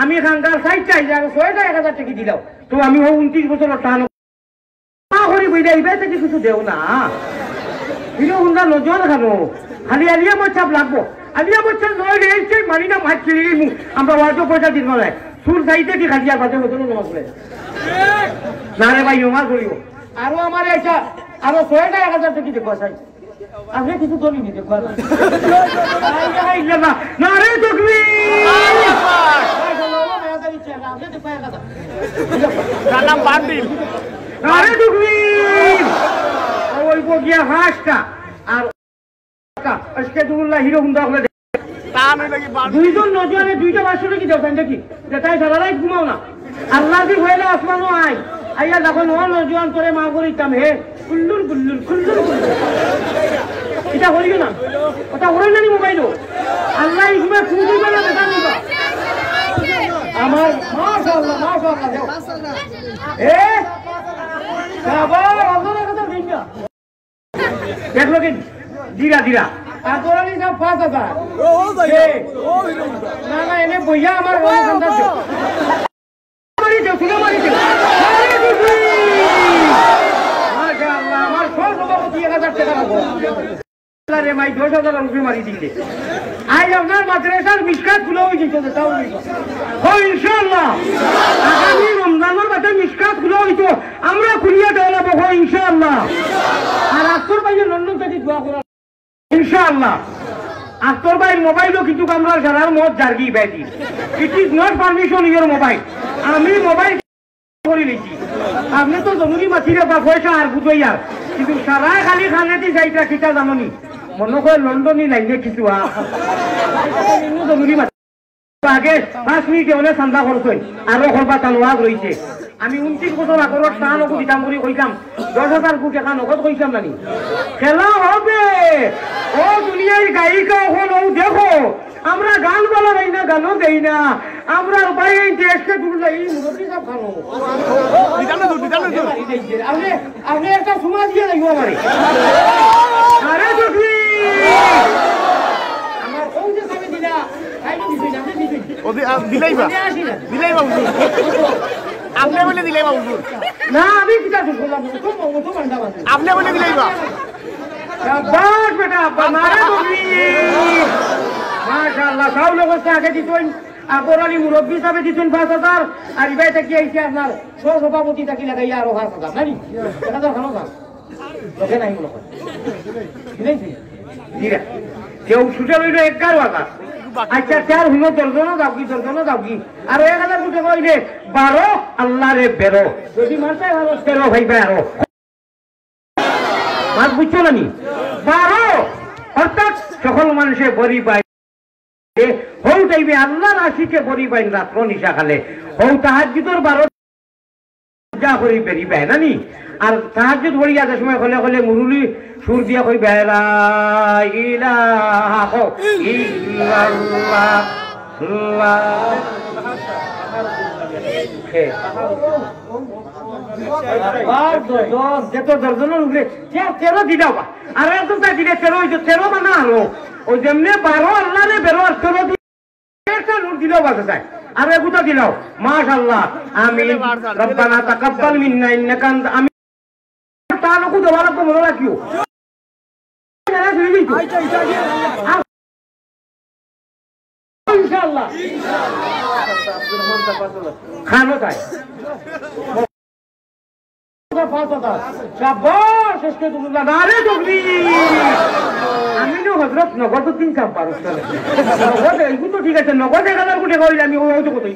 আমি এখানকার 6,000 টাকা দিলাম তো আমি 29 বছর টান করি বইলে কিছু দেও না হিরো হুন্ডা নজন খানো খালি আলিয়া মোচাপ লাগবো আলিয়া মোচা নয় রে মানি না মাছ ছিড়ি আমরা ওয়াজও পয়সা দিব না সুর চাইতে কি খালি আর বাজে হতো নমাজ পড়ে না রে ভাই নমাজ পড়িও আরো আমার এটা আরো 6,000 টাকা দেখো চাই আপনি কিছু দলি নি দেখো না রে দেখবি নাম বান্ডিল আরে দেখবি ওই গিয়া হাসটা আর আজকে দুল্লাহ হিরো হুন্ডা হলে দুইজন নজওয়ানে 2টা 500 টাকা দাও দেখি তাই সারা রাত ঘুমাও না আল্লাহ দি হইলে আসমানো আই আইয়া যখন ও নজওয়ান করে মা করিতাম হে কুল্লুল এটা হইল না ওটা হইল না মোবাইলও আল্লাহ ইসমে ফুটি বলে দেখা নিবা আমার মাশাআল্লাহ দেও এ বাবা ওজনের কথা দিবা দেখলো কি ধীরা আর তোরা নি সব 5,000 না এনে বইয়া আমার সন্তান দাও মারি দাও তুই মারি দাও মাশাআল্লাহ আমার সব বাবু 1,000 টাকা লাগবে আল্লাহ রে মাই 10,000 টাকা মারি দিলে আই আপনার মাদ্রাসার মিশকাত খুলে হই গেছে তাও ও ইনশাআল্লাহ আগামী রমজানের বাদে মিশকাত খুলে হইতো আমরা খুলিয়া দেওয়া হবে ইনশাআল্লাহ আর আস্তর ভাইয়ের লন্ডন থেকে দোয়া করা ইনশাআল্লাহ আস্তর ভাইয়ের মোবাইলও কিন্তু আমরা সারার মত জার্গি বাইদি it is not permission your mobile আমি মোবাইল করে নিয়েছি আপনি তো জরুরি মাছিরে বা পয়সা আর বুঝাইয়ার কিন্তু সারা খালি খানাটি যাইটা কিটা জাননি মনে করে লন্ডনই লাইনে কিছু জরুরি মাছি আগে 5 মিনিটে হলে চান্দা করছেন আরো করবা তালওয়াজ রয়েছে আমি 29 বছর আগর টানকু দিতাম করি কইতাম 10,000 টাকা নগদ কইতাম নানি খেলা হবে ও দুনিয়ার গায়িকা হলো দেখো আমরা গান বলা দেই না গানও দেই না আমরা ভাই এই দেশকে দুলা এই মুরব্বি সব খানো আপনি একটা সমাজ দিয়ে লাগবো আমারে আরে দেখি আমার কোন যে সামনে দিলা দিলাইবা আপনি বলে দিলাইবা হুজুর না আমি কিটা বললাম আপনি বলে দিলাইবা শাবাশ বেটা বানারে বলি মাশাআল্লাহ চাউল অবস্থা আগে দিতেন আকরালি মুরব্বী হিসাবে দিতেন 5,000 আর ইবাইতে কি আইছে আপনার সভাপতি থাকি লাগাইয়া আরো 5,000 নানি এটা তো ভালো কাজ লোকে নাই মনে হয় বুঝাইছি দিরা কেউ ছুটে লইল 11,000 আচ্ছা 4 হলো দর্জনও যাও কি আর 1,000 ছুটে কইলে 12 আল্লাহ রে বেরো যদি মারতে ভালো 13 ভাই আরো মাছ বুঝছো না নি 12 অর্থাৎ সকল মানুষে বড়ি পায় হৌ যাইবে আল্লাহর আশিকে বড়ি পাইন রাত্র নিশা খালে হৌ তাহাজ্জুদের 12 যা করি বেরি পায় না নি আর তাহাজ্জুদ পড়ি যাতে সময় হলে মুরুলি সুর দিয়া কই লা ইলাহা ইল্লাল্লাহ যেত দর্জনের উপরে 13 দিলাও আর একদম তাই দিলে 13 মানে আলো ওই যেমনি 12 আল্লাহ রে বেরো আর 13 দিলেও বাজে যায় আর এগুতা দিলাও মাশাআল্লাহ আমিন রব্বানা তাকাব্বাল মিন্না ইন্নাকা আনতা আমি তালুকু দেওয়ার কো মনে রাখিও ইনশাআল্লাহ খানো তাই আমি হজরত নগদ 3 চাপ পারো এইগুলো ঠিক আছে নগদ 1,000 কোটি কইলে আমি ওই তো কতই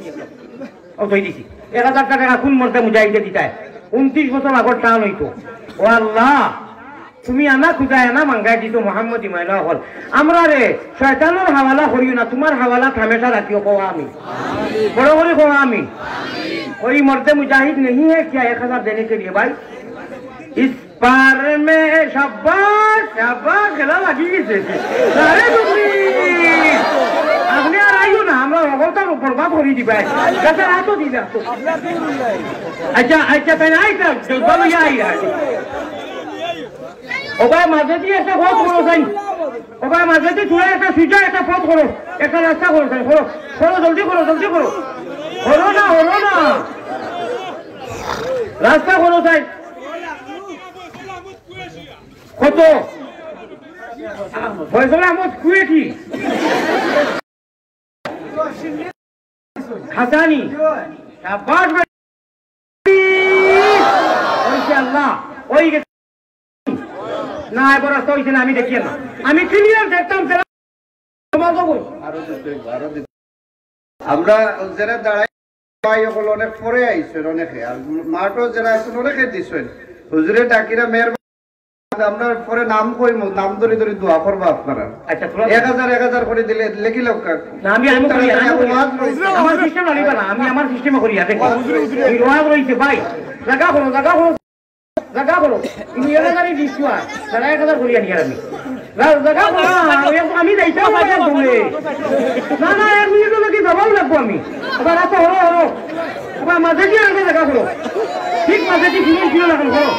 দিছি 1,000 টাকা কোন মরতে মুজাহিদে দিতায় 29 বছর আগর টান হইতো ও আল্লাহ তুমি আনা খুঁজায় আনা মাঙ্গাই দিত মোহাম্মদ ইমাইলা হল আমরা রে শয়তানের হাওয়ালা করিও না তোমার হাওয়ালা হামেশা রাখিও কো আমি বড় বড় কো আমি कोई मर्द मुजाहिद नहीं है क्या 1,000 देने के लिए भाई इस पार में शाबाश शाबाश गला लगी सारे আপনি আর আইও না আমরা অবতার উপর বাদ করি দিবাই কাছে রাতো দিলা আচ্ছা তাই নাই তো বলো যাই ও ভাই মাঝে দিয়ে একটা পথ করো ভাই ও ভাই মাঝে দিয়ে চুড়ে একটা সুইচা একটা পথ করো একটা রাস্তা করো করো জলদি করো হলো না রাস্তা করো তাই কত ফয়সাল আহমদ কুয়েটি হাসানি শাবাশ ভাই ইনশাআল্লাহ ওই না এবার রাস্তা হইছে না আমি দেখি না আমি ক্লিয়ার দেখতাম আমরা যারা দাঁড়াই অনেক পরে আইসেন অনেকে আর মাঠও যারা আছেন অনেকে দিচ্ছেন হুজুরে টাকিরা মেয়ের আমরা পরে নাম কইম নাম ধরে দোয়া করবো আপনারা আচ্ছা 1,000 করে দিলে লেখি লোক আমি আমার সিস্টেম আনিবা না আমি আমার সিস্টেমে করি দেখো এই রোয়া রইছে ভাই জায়গা করো তুমি 1,000 দিছুয়া 1,000 করি আনি আমি আমি যাইতাম না এক মিনিট কি যাবাও লাগবো আমি এবার রাস্তা হলো এবার মাঝে দিয়ে জায়গা করো ঠিক মাঝে দিয়ে কিনে ছিল না করো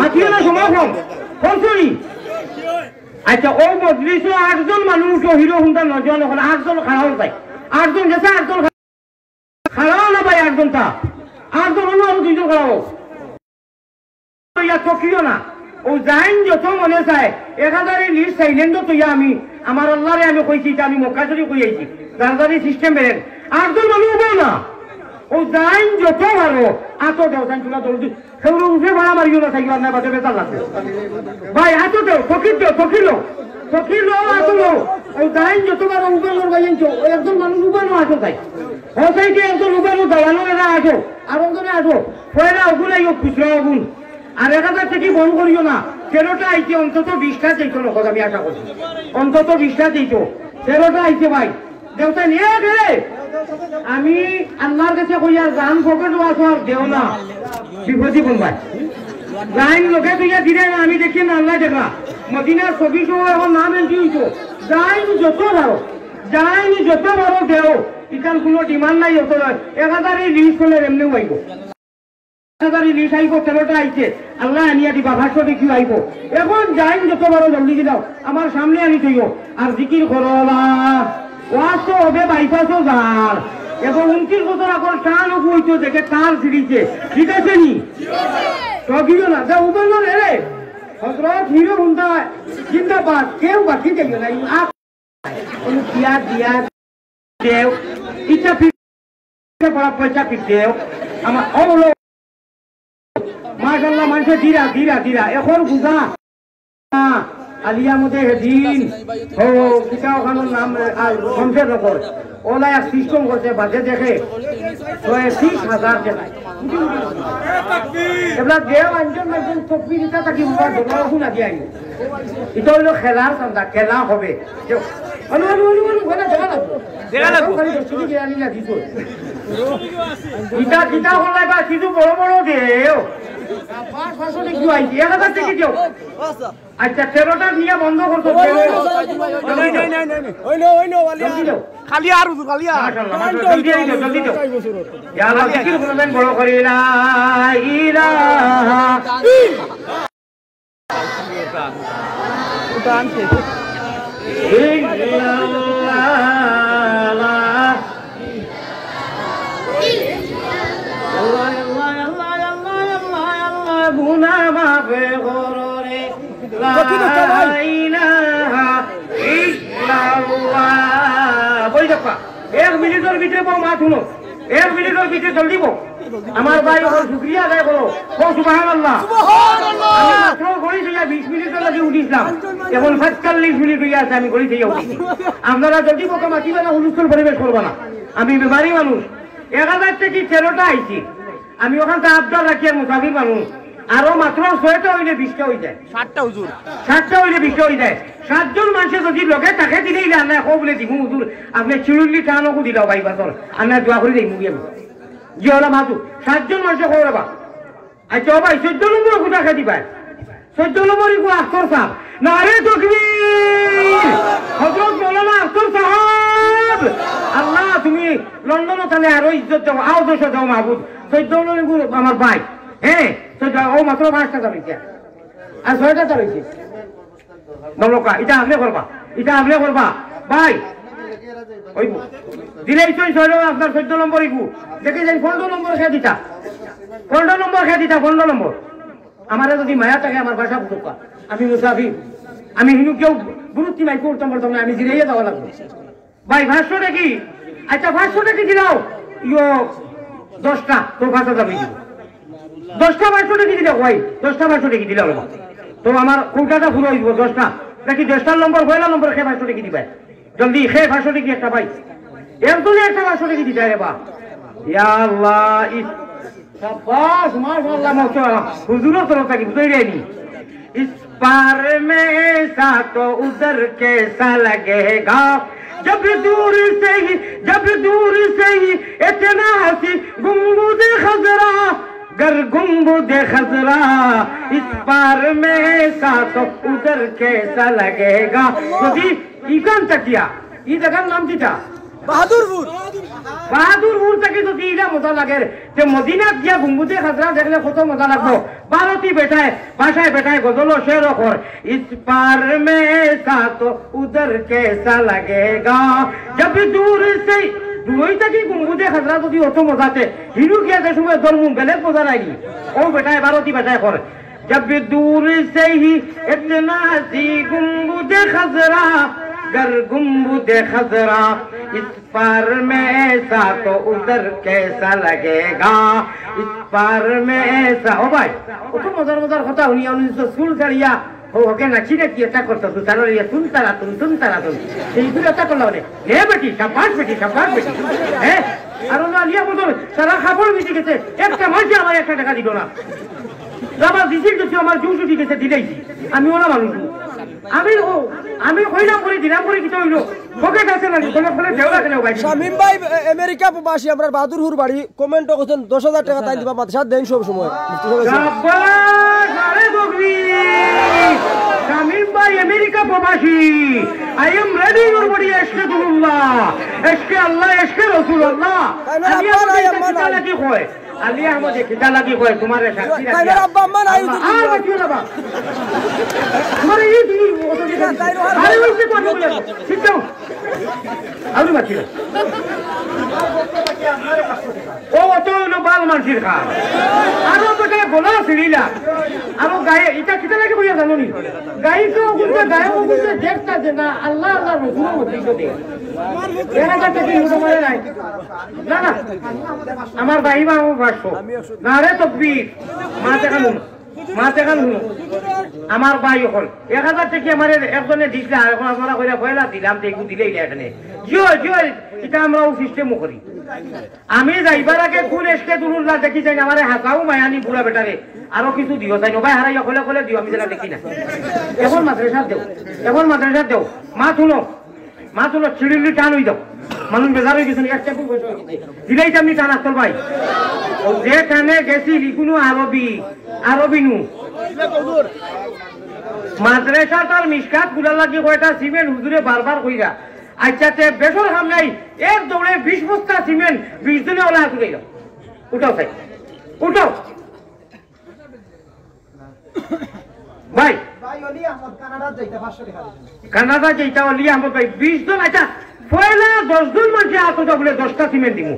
মাছিও না সময় কম শুনি আচ্ছা ও মজলিসে 8 জন মানুষ হিরো হুন্ডা 9 জন ওখানে 8 জন খারাপ যায় 8 জন গেছে 8 জন খারাপ না ভাই 8 জন তা 8 জন হলো আর 2 জন খারাপ চকিও না ও যাইন যত মনে চায় 1,000 লিস্ট চাইলেন তো আমি আমার আল্লাহরে আমি কইছি আমি মক্কা শরীফ কই আইছি দারদারি সিস্টেম বেরেন 8 জন মানুষ হবে না ও যাইন যত ভালো আতো দেও যাইন তোলা দৌড়ি সেগুলো উঠে ভাড়া মারিও না থাকি না বাজে বেতাল লাগবে ভাই আতো দেও সকিলো আতো ও যাইন যত ভালো উবানোর বাইন তো একজন মানুষ উবানো আতো তাই হোসাইতে একজন উবানো দাওয়ানো এরা আতো আর একজনে আতো পয়লা ওগুলাই খুচরা ওগুন আর 1,000 থেকে বন্ধ করিও না 13টা আইছে অন্তত 20টা চাইতো না আমি আশা করছি অন্তত 20টা চাইতো 13টা আইছে ভাই দেওতা নিয়ে গেলে আমি আল্লাহর কাছে কইয়া জান পকেট ওয়াস আর দেও না বিপদি বলবাই জাইন লোকে তুইয়া দিলে আমি দেখি না আল্লাহ দেখা মদিনার 24 এখন নাম এন্ট্রি হইতো জাইন যত ভালো দেও ইকান কোনো ডিমান্ড নাই হতো 1,000 লিস্ট হলে এমনি হইব 1,000 লিস্ট আইব 13টা আইছে আল্লাহ আনিয়া দিবা ভাষ্য দেখিও আইব এখন জাইন যত বড় জলদি দাও আমার সামনে আনি থইও আর জিকির করো আল্লাহ ওয়াজ তো হবে বাইপাসও যার এবং 29 বছর আগর টান হইতো দেখে তার সিঁড়িছে ঠিক আছে নি ঠকিও না যা উবল রে হজরত হিরো হুন্ডা জিন্দাবাদ কেউ বাকি যাইও না আপ দিয়া দিয়া দেও ইচ্ছা ফিরে বড় পয়সা দেও আমার অবলো মাশাআল্লাহ মানুষে ধীরা ধীরা ধীরা এখন বুঝা আলিয়া মধ্যে দিন ও কিটা ওখানোর নাম শমশের নগর ওলা এক সিস্টেম করছে বাজে দেখে 30,000 টাকা এবার দেও একজন একজন তকবির দিতে থাকি বাবা দোকান শুনা দিয়ে আইনি এটা হইলো খেলার চান্দা খেলা হবে ইটা কিটা হল কিছু বড় বড় দেও আচ্ছা 13টা নিয়ে বন্ধ করতো খালি আর খালি আর বড় করি গুনা মাফে কররে লা ইলাহা ইল্লাল্লাহ বই দেখো 1 মিনিটের ভিতরে বউ মা শুনো 1 মিনিটের ভিতরে জলদি বউ আমার ভাই ওর শুকরিয়া আদায় করো ও সুবহানাল্লাহ সুবহানাল্লাহ আমি মাত্র গড়ি থেকে 20 মিনিটের লাগে উঠিলাম এখন 45 মিনিট হয়ে আছে আমি গড়ি থেকে উঠি আপনারা জলদি বউ মাতিবা না হুলস্থুল পরিবেশ করবা না আমি বেমারি মানুষ 1000 থেকে 13টা আইছি আমি ওখান থেকে আবদার রাখি আর মুসাফির মানুষ আরো মাত্র 6টা হইলে 20টা হয়ে যায় 60টা হুজুর 60টা হইলে 20টা হয়ে যায় 7জন মানুষে যদি লগে তাকে দিলেই না না বলে দিব হুজুর আপনি চিরুল্লি টানকো দিলাও ভাই বাতর আমি দোয়া করে দেই মুগিয়ে জি হলা মাতু 7জন মানুষে খবরবা আচ্ছা ভাই 14 নম্বর কোথা খাদি পায় 14 নম্বর ইকো আখতর সাহেব নারে তাকবীর হযরত মাওলানা আখতর সাহেব আল্লাহ তুমি লন্ডন তাহলে আরো ইজ্জত দাও আও দোষ দাও মাহবুব 14 নম্বর আমার ভাই হ্যাঁ তো ও মাত্র 5টা চালাইছে আর 6টা চালাইছে নমকা এটা আপনি করবা ভাই ওই দিলেই তো 6 আপনার 14 নম্বর ইকু দেখে যাই 15 নম্বর খেয়ে দিতা 15 নম্বর আমারে যদি মায়া থাকে আমার ভাষা বুঝুকা আমি মুসাফির আমি হিনু কেউ গুরুত্ব নাই করতাম বলতাম না আমি জিরাইয়া যাওয়া লাগবে ভাই 500 কি আচ্ছা 500 কি দিলাও ইয়ো 10টা তোর ভাষা যাবে 10টা 500 টাকা দিলে ভাই 10টা 500 টাকা দিলে হলো তো আমার কোটাটা পুরো হইব 10টা নাকি 10টার নম্বর পয়লা নম্বর খেয়ে 500 টাকা দিবে জলদি খেয়ে 500 টাকা একটা ভাই একদমই একটা 500 টাকা দিতে রে বা ইয়া আল্লাহ শাবাশ মাশাআল্লাহ মাশাআল্লাহ হুজুরও তো তাকি বুঝাই দেয়নি इस पार में ऐसा तो उधर कैसा लगेगा जब दूर से ही इतना हंसी गुंबद खजरा गर गुंबद खजरा इस पार में ऐसा तो उधर कैसा लगेगा যদি ইকান তাকিয়া এই জায়গার নাম কিটা বাহাদুরপুর থেকে যদি এটা মজা লাগে যে মদিনা গিয়া গুম্বুদে খাজরা দেখলে কত মজা লাগবো ভারতী বেটায় ভাষায় বেটায় গজল শের কর ইস পার মে ऐसा तो उधर कैसा लगेगा जब दूर से দুই থেকে গুম্বুদে খাজরা যদি অত মজাতে হিরু গিয়া যে সময় ধর্ম বেলেগ মজা নাইনি ও বেটায় ভারতী বেটায় কর जब दूर से ही इतना सी गुम्बुद खजरा गर गुम्बुद खजरा इस पार में ऐसा तो उधर कैसा लगेगा इस पार में ऐसा ओ भाई ओ तो मजार কথা শুনি আমি স্কুল ছাড়িয়া ও ওকে নাচি নাচি এটা করতে তো তারা তুন তারা এই দুটো এটা করলো নে বেটি শাবাশ বেটি হ্যাঁ আর না লিয়া বদল সারা খাবার মিটে গেছে একটা মাঝে আমার 1 টাকা দিল না আমার দিছিল তো আমার জুস উঠে গেছে দিলেইছি আমি ওনা মানুষ আমি কইলাম করে দিলাম করে কি হইলো পকেট আছে না বলে দেওয়া কেন ভাই শামিম ভাই আমেরিকা প্রবাসী আমরা বাহাদুরপুর বাড়ি কমেন্ট করেছেন 10000 টাকা তাই দিবা মাদ্রাসা দেন সব সময় শাবাশ আরে বগরি শামিম ভাই আমেরিকা প্রবাসী I am ready your body আশহাদুল্লাহ আশকে আল্লাহ আশকে রাসূলুল্লাহ আল্লাহ লাগি হয় আলিয়া আমাদের কিতা লাগি হয় তোমার সাক্ষী রাখি তাইর আব্বা আম্মা নাই আর বাকিও না বা তোমার এই তুমি আরে ওই যে কোন ঠিক দাও আলু বাকি ও তো নো বাল মানসির খা আর তো কে গোলা সিরিলা আরো গায়ে এটা কিটা লাগে কইয়া জানো নি গাইকে ওগুলো গায়ে ওগুলো দেখতা যে না আল্লাহ আল্লাহ রসুল মধ্যে দে এরা কাছে কি হতে পারে নাই না না আমার ভাই মা ও ভাষো না রে তকবীর মাতে কানুন আমার ভাই হল 1000 টাকা আমারে একজনে দিছিল আর এখন আপনারা কইরা পয়লা দিলাম তো একটু দিলেই এখানে জয় এটা আমরাও সিস্টেম করি আমি যাইবার আগে কোন এসকে দুরুল্লাহ দেখি যাই আমারে হাসাও মায়ানি বুড়া বেটারে আরো কিছু দিও তাই ভাই হারাইয়া কলে দিও আমি যেটা দেখি না এখন মাদ্রাসা দেও মা তুলো চিড়িলি টান হই দাও মানুষ বেজার হয়ে গেছেন একটা খুব দিলেই তো আমি টান আসল ভাই যে টানে গেছি লিখুনো আরবি নু মাদ্রাসা তার মিসকাত গুলা লাগিয়ে কয়টা সিমেন্ট হুজুরে বারবার কইরা আচ্ছা তে বেসর হাম নাই এক দৌড়ে 20 বস্তা সিমেন্ট 20 দিনে ওলা তুলে দাও উঠাও ভাই উঠাও ভাই কানাডা যাইতা অলি আহমদ ভাই 20 জন আচ্ছা পয়লা 10 জন মানুষ আসো বলে 10টা সিমেন্ট দিমু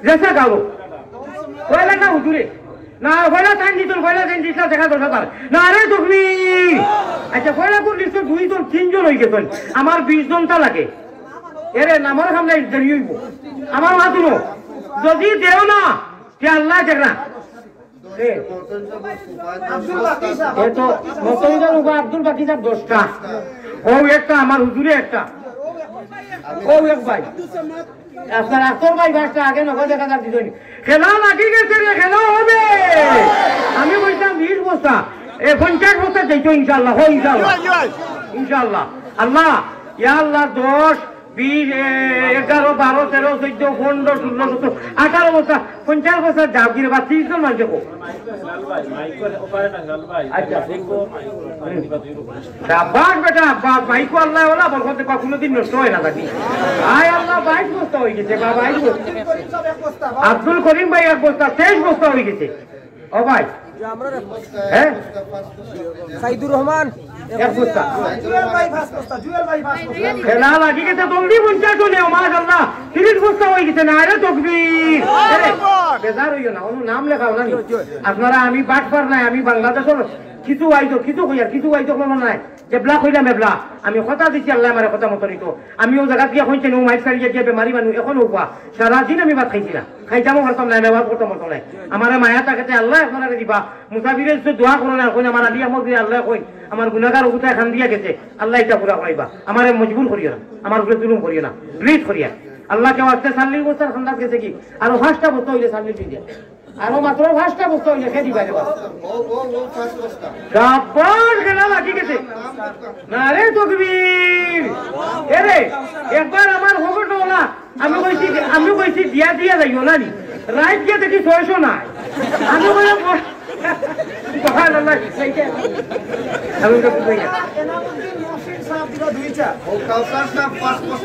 যেসা গাও পয়লা না হুজুরে না পয়লা টাইম দিত পয়লা টাইম দিতা দেখা 10,000 না রে তুমি আচ্ছা পয়লা কোন লিস্ট 2 জন 3 জন হই গেছেন আমার 20 জনটা লাগে এরে নামর সামনে দেরি হইব আমার মাতুনো যদি দেও না তে আল্লাহ দেখনা আব্দুল বাকি সাহেব 10টা ও একটা আমার হুজুরে একটা ও এক ভাই আপনার আস্তর ভাই বাসটা আগে 90,000 দিতেন খেলা লাগি গেছে রে খেলা হবে আমি বলতাম 20 বস্তা 50 বস্তা দিত ইনশাআল্লাহ হয় ইনশাআল্লাহ আল্লাহ ইয়া আল্লাহ 10 20 11 12 13 14 15 16 17 18 বছর 50 বছর জাগির বা 30 জন মানুষ কো শাবাশ বেটা বাইক আল্লাহ ওলা বলতে পা কোনদিন নষ্ট হয় না দাদি আয় আল্লাহ বাইক বস্তা হয়ে গেছে বাবা আব্দুল করিম ভাই এক বস্তা 23 বস্তা হয়ে গেছে ও ভাই হ্যাঁ সাইদুর রহমান এক বস্তা খেলা লাগি গেছে জলদি 50 জনে মাশাআল্লাহ 30 বস্তা হয়ে গেছে না রে তাকবীর বেজার হইও না ওর নাম লেখাও না আপনারা আমি বাটপার নাই আমি বাংলাদেশের কিছু আইতো কোনো নাই এবলা কইলাম এবলা আমি কথা দিছি আল্লাহ আমারে কথা মতো নিতো আমিও জায়গা দিয়ে হইছে নো মাইক সারিয়ে গিয়ে বেমারি মানুষ এখন উঠবা সারা দিন আমি ভাত খাইছি না খাইতামও পারতাম না ব্যবহার করতাম মতো নাই আমারে মায়া তাকাতে আল্লাহ আপনারা দিবা মুসাফিরের তো দোয়া করো না কই আমার আলী আমল দিয়ে আল্লাহ কই আমার গুনাহগার উঠা খান দিয়া গেছে আল্লাহ এটা পুরা করাইবা আমারে মজবুর করিও না আমার উপরে জুলুম করিও না প্লিজ করিয়া আল্লাহ কে ওয়াস্তে সাল্লিল বছর খান্দাত গেছে কি আর 5টা বছর হইলে সাল্লিল দিয়া আর মাত্র 5টা বছর হইলে খেদি বাইরে বাস গাব্বার খেলা লাগি গেছে না রে তাকবীর এরে একবার আমার হগটো না আমি কইছি দিয়া যাইও না নি রাইট গিয়ে দেখি 600 নাই আমি বললাম সুবহানাল্লাহ আমি তো কই না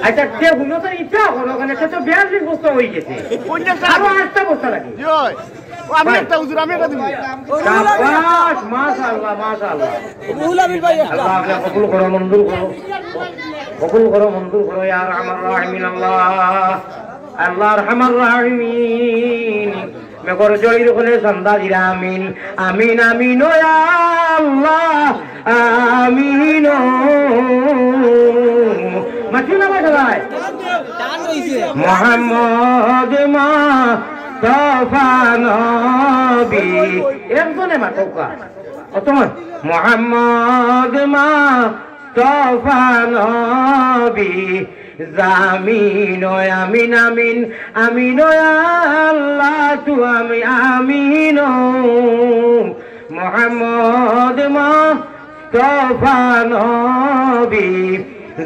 আচ্ছা কে হলো তো ইচ্ছা হলো ওখানে তো 42 বস্তা হয়ে গেছে আরো 8টা বস্তা লাগে আমি একটা হুজুর আমি একটা দিব শাবাশ মাশাআল্লাহ রুহুল আমিন ভাই আল্লাহ আপনাকে কবুল করো মঞ্জুর করো ইয়া রহমান রাহিমিন আল্লাহ রহমান রাহিমিন মেঘর জড়ির হলে সন্ধ্যা দিরা আমিন আমিন আমিন ও আল্লাহ আমিন মাছিনা বাজায় মোহাম্মদ মা তোফা নবী একজনে মা তোকা অতমান মোহাম্মদ মা তোফা নবী জামিন আমিন আমিন আমিন আল্লাহ তু আমি আমিন মোহাম্মদ মুস্তাফা নবী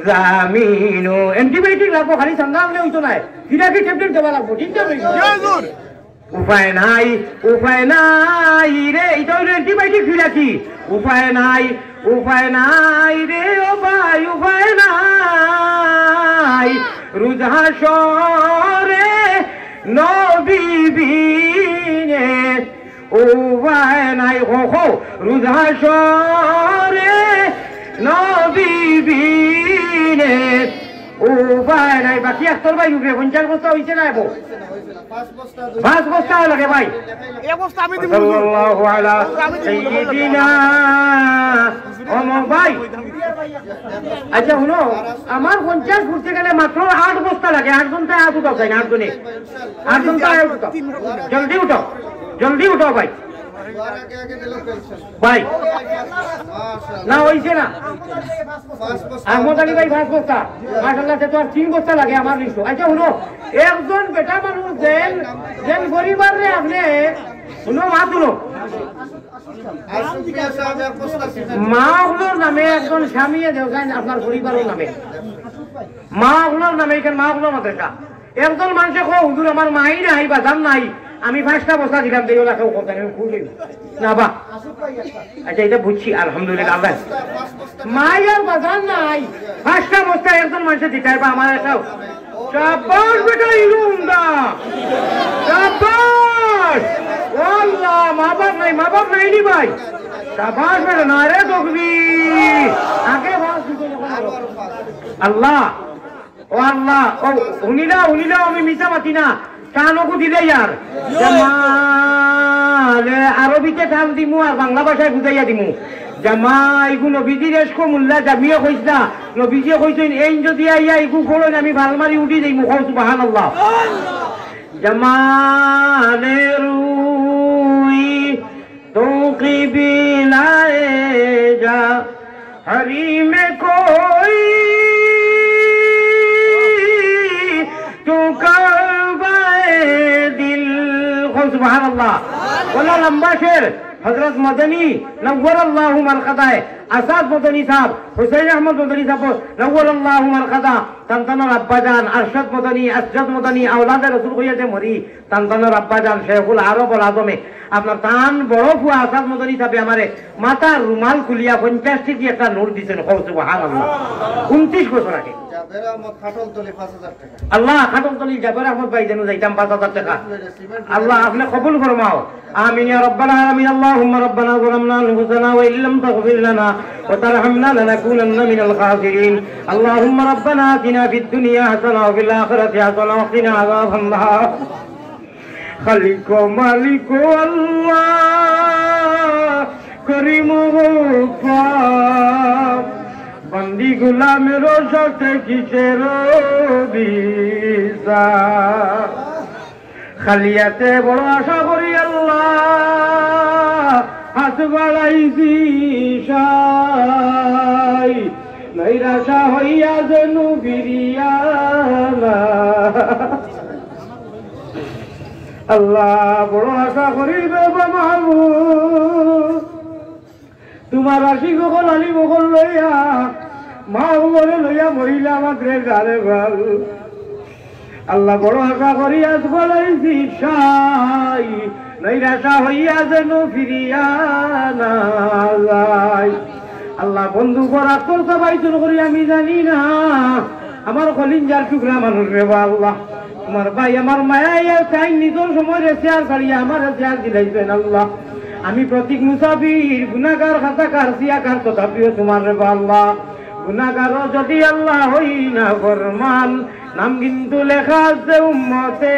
জামিন অ্যান্টিবায়োটিক লাগবো খালি ঠান্ডা হলে হইতো না ফিরাকে ট্যাবলেট দেওয়া লাগবো ঠিক আছে উপায় নাই রে এটা হলো অ্যান্টিবায়োটিক ফিরাকি উপায় নাই রে ও ভাই উপায় নাই রুজা সরে নবী বিনে উপায় নাই হো রুজা সরে নবী বিনে উপায় নাই বাকি আস্তর ভাই উপরে 50 বস্তা হইছে না এবো 5 বস্তা লাগে ভাই সাল্লাল্লাহু আলা সাইয়্যিদিনা ওমর ভাই আচ্ছা শুনো আমার 50 ফুটতে গেলে মাত্র 8 বস্তা লাগে 8 জন তাই উঠাও তাই 8 জনে 8 জন তাই উঠাও জলদি উঠাও ভাই ভাই না হইছে না আহমদ আলী ভাই 5 বস্তা মাশাআল্লাহ তো আর 3 বস্তা লাগে আমার লিস্ট আচ্ছা শুনো একজন বেটা মানুষ যেন পরিবার রে আপনি শুনো মা শুনো মা গুলোর নামে একজন স্বামী দেওয়ান আপনার পরিবারের নামে মা গুলোর নামে এখানে মা গুলোর মাত্র একজন মানুষে কো হুজুর আমার মাই নাই বা জান নাই আমি 5টা বস্তা দিলাম দেও লাখও কথা আমি খুলে না বা আচ্ছা এটা বুঝছি আলহামদুলিল্লাহ আল্লাহ মাই আর বাজান নাই 5টা বস্তা একজন মানুষে দিতে পারবে আমার এটাও শাবাশ বেটা ইলুমদা শাবাশ আল্লাহ মা বাপ নাই নি ভাই শাবাশ বেটা না রে দগবি আগে বাস আল্লাহ ও আল্লাহ ও উনিলা আমি মিছা মাতি না কানকু দিলে ইয়ার জামালে আরবিতে টান দিমু আর বাংলা ভাষায় বুঝাইয়া দিমু জামাই গু নবীজি রেশকো মুল্লা জামিয়া কইছ না নবীজি কইছেন এই যদি আইয়া ইগু খোলেন আমি ভালমারি উঠি যাইমু কও সুবহানাল্লাহ জামালে রুই তোকি বিলায়ে যা হরিমে কই তু दिल सुभान अल्लाह बोला लंबा शेर हजरत मदनी नव्वर अल्लाहु मरकदाए आसाद मदनी साहब हुसैन अहमद मदनी साहब नव्वर अल्लाहु मरकदा तंतनर अब्बाजान अरशद मदनी असजद मदनी औलाद रसूल কইয়াতে মরি तंतनर अब्बाजान शेखुल आरब और आजमे আপনার তান বড় ফুয়া আসাদ মদনী সাহেব আমারে মাথার রুমাল খুলিয়া 50 টি একটা নোট দিবেন সুবহানাল্লাহ 29 বছর আগে জাবের আহমদ খাটলতলি 5000 টাকা আল্লাহ খাটলতলি জাবের আহমদ ভাই যেন যাইতাম 5000 টাকা আল্লাহ আপনি কবুল ফরমাও আমিন ইয়া রাব্বাল আলামিন আল্লাহুম্মা রাব্বানা যালামনা আনফুসানা ওয়া ইল্লাম তাগফির লানা ওয়া তারহামনা লানাকুনান্না মিনাল খাসিরিন আল্লাহুম্মা রাব্বানা আতিনা ফিদ দুনিয়া হাসানাহ ওয়া ফিল আখিরাতি হাসানাহ ওয়া কিনা আযাবান নার খালিকো মালিকো আল্লাহ করিম গফফার বন্দি গোলামের সাথে কিসের দিশা খালিয়াতে বড় আশা করি আল্লাহ হাত বাড়াইছি সাই নৈরাশা হইয়া যেনু বিরিয়ানা আল্লাহ বড় আশা করি বাবা মাহবুব তোমার আশি গগল আলী বগল লইয়া মা বলে লইয়া মহিলা মাত্রে গারে ভাল আল্লাহ বড় আশা করি আজ বলাইছি সাই নৈরাশা হইয়া যেন ফিরিয়া না যায় আল্লাহ বন্ধু করা তোর সবাই শুরু করি আমি জানি না আমার কলিঞ্জার টুকরা মানুষ রে আল্লাহ তোমার ভাই আমার মায়া চাই নিজের সময় শেয়ার করিয়া আমার শেয়ার দিলাইছেন আল্লাহ আমি প্রতীক মুসাফির গুনাহগার খাতাকার সিয়াকার তথাপিও তোমার রে আল্লাহ গুনাহগার যদি আল্লাহ হই না ফরমান নাম কিন্তু লেখা আছে উম্মতে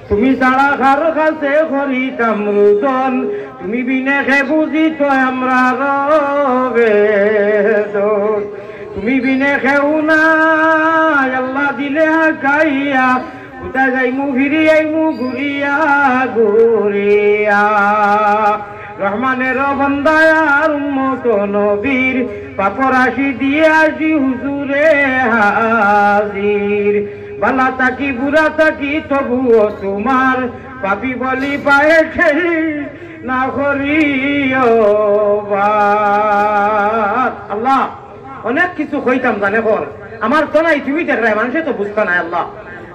তুমি সারা খার কাছে করিতাম রুদন তুমি বিনে খে বুঝি তো আমরা রবে তুমি বিনে খেউ না আল্লাহ দিলে খাইয়া কোথায় যাইমু ফিরি আইমু ঘুরিয়া ঘুরিয়া রহমানের বন্দায়ার উম্মত নবীর পাপরাশি দিয়ে আসি হুজুরে হাজির বালা তাকি বুড়া তাকি তবুও তোমার পাপি বলি পায়ে ঠেলি না করিও আল্লাহ অনেক কিছু হইতাম জানে কর আমার তো নাই তুমি দেখায় মানুষে তো বুঝতে নাই আল্লাহ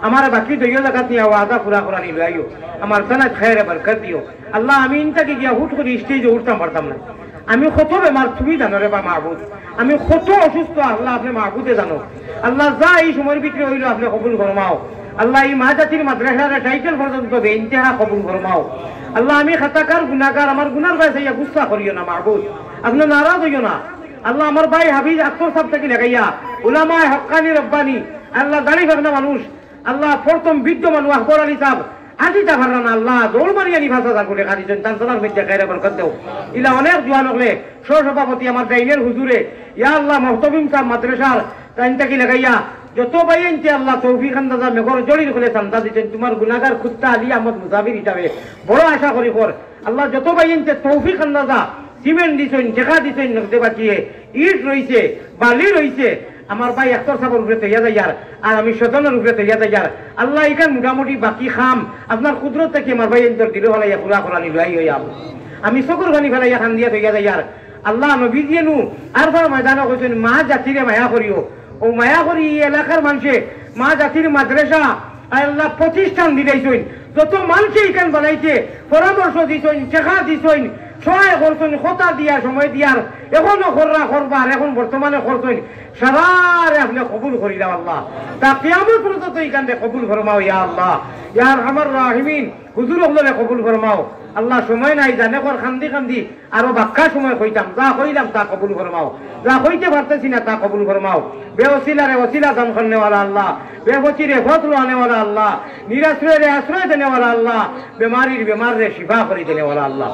আমার বাকি দইও জায়গা নিয়ে ওয়াদা পুরা করা নিল আইও আমার তো না খায়রে বরকত দিও আল্লাহ আমি ইনটাকে গিয়া হুট করে স্টেজে উঠতাম পারতাম না আমি কত বেমার তুমি জানো রে বা মাহবুদ আমি কত অসুস্থ আল্লাহ আপনি মাহবুদে জানো আল্লাহ যা এই সময়ের ভিতরে হইলো আপনি কবুল ফরমাও আল্লাহ এই মাজাতির মাদ্রাসার টাইটেল পর্যন্ত বেইনতেহা কবুল ফরমাও আল্লাহ আমি খাতাকার গুনাহগার আমার গুনার কাছে গুসা করিও না মাহবুদ আপনি নারাজ হইও না আল্লাহ আমার ভাই হাবিজ আক্তর সাহেব থেকে লাগাইয়া উলামায়ে হক্কানি রব্বানি আল্লাহ দাড়ি ভাগনা মানুষ আল্লাহ প্রথম বৃদ্ধ মানুষ আকবর আলী সাহেব আজি তা ভারনা না আল্লাহ দৌড় মারিয়া নি ভাষা যা করে কাজী তান সালার মধ্যে খাইরা বরকত দেও ইলা অনেক জোয়ান হলে সহসভাপতি আমার ডাইনের হুজুরে ইয়া আল্লাহ মুহতামিম সাহেব মাদ্রাসার তাইন থেকে লাগাইয়া যত বাইনতে আল্লাহ তৌফিক আন্দাজা মেঘর জড়ির হলে চান্দা দিতেন তোমার গুনাহগার কুত্তা আলী আহমদ মুজাবির হিসাবে বড় আশা করি কর আল্লাহ যত বাইনতে তৌফিক আন্দাজা সিমেন্ট দিছেন টেকা দিছেন নগদে বাকিয়ে ইট রইছে বালি রইছে আমার ভাই আক্তর সাহেবের উপরে তৈয়া যাইয়ার আর আমি শতনের উপরে তৈয়া যাইয়ার আল্লাহ এখান মোটামুটি বাকি খাম আপনার কুদরত থেকে আমার ভাই এন্তর দিল হলাইয়া পুরা করানি লই হইয়া আমি চকুর গানি ফেলাইয়া খান দিয়া তৈয়া যাইয়ার আল্লাহ নবী দিয়েনু আর বার ময়দানে কইছেন মা জাতিরে মায়া করিও ও মায়া করি এই এলাকার মানুষে মা জাতির মাদ্রাসা আল্লাহ প্রতিষ্ঠান দিলাইছেন যত মানুষ এখান বানাইছে পরামর্শ দিছেন শেখা দিছেন সহায় করছেন কথা দিয়া সময় দিয়ার এখনো কররা করবার এখন বর্তমানে করছেন সারারে আপনি কবুল করিলাম আল্লাহ তা কিয়ামত পর্যন্ত এখান থেকে কবুল ফরমাও ইয়া আল্লাহ ইয়া আরহামার রাহিমিন হুজুর হলে কবুল ফরমাও আল্লাহ সময় নাই জানে কর খান্দি খান্দি আরো বাক্কা সময় কইতাম যা কইলাম তা কবুল ফরমাও যা কইতে পারতেছি না তা কবুল ফরমাও বেওসিলারে ওসিলা দান করনেওয়ালা আল্লাহ বেবচিরে ফতল আনেওয়ালা আল্লাহ নিরাশ্রয়ে আশ্রয় দেনেওয়ালা আল্লাহ বেমারির বেমারে শিফা করে দেনেওয়ালা আল্লাহ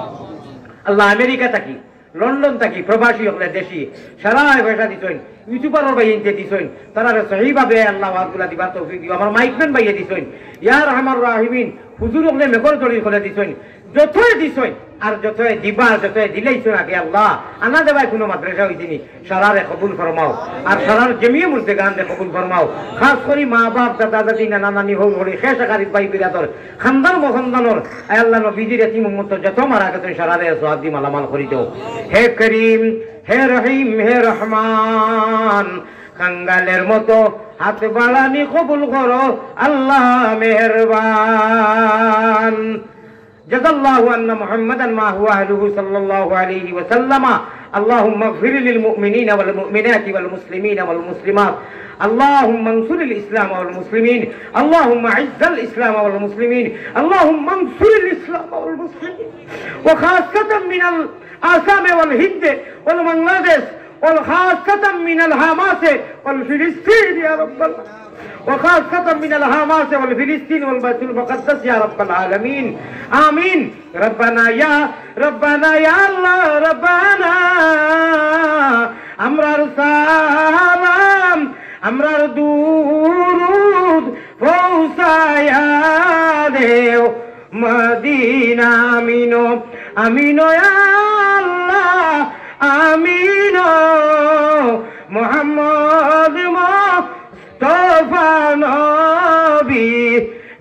আল্লাহ আমেরিকা থাকি লন্ডন থাকি প্রবাসী হলে দেশি সারা পয়সা দিছেন ইউটিউবারও বাইয়ে দিছেন তারা সহিভাবে আল্লাহ ওয়াজগুলা দিবার তৌফিক দিও আমার মাইকম্যান বাইয়ে দিছেন ইয়া রহমান রাহিমিন হুজুর হলে মেঘর জড়ি করে দিছেন যতই দিছেন আর যতই দিবা যতই দিলেইছেন আগে আল্লাহ আনা দেবাই কোনো মাদ্রাসা হইছিনি সারারে কবুল ফরমাও আর সারার জমিয়ে মুর্দে গান দে কবুল ফরমাও খাস করি মা বাপ দাদা দাদি নানা নানি হল হলে শেষ আকারিত ভাই বিরাদর খানদান মখন্দানোর আল্লাহ নবীজির এতিম উম্মত যত মারা গেছেন সারারে সোয়াব দি মালামাল করি দেও হে করিম হে রহিম হে রহমান কাঙ্গালের মতো হাত বাড়ানি কবুল করো আল্লাহ মেহেরবান জাযাল্লাহু আন্না মুহাম্মাদান মা হুয়া আহলুহু সাল্লাল্লাহু আলাইহি ওয়া সাল্লামা اللهم اغفر للمؤمنين والمؤمنات والمسلمين والمسلمات اللهم انصر الإسلام والمسلمين اللهم اعز الإسلام والمسلمين اللهم انصر الإسلام والمسلمين وخاصة من الآثام والهند والبنغلاديش وخاصة من الحماس والفلسطين يا رب العالمين وخاصة من الحماس والفلسطين والبيت المقدس يا رب العالمين آمين ربنا يا الله ربنا আমরার সালাম আমরার দুরুদ পৌঁছায়া দেও মদিনা আমিনো আমিনো আল্লাহ আমিনো মুহাম্মদ মুস্তাফা নবী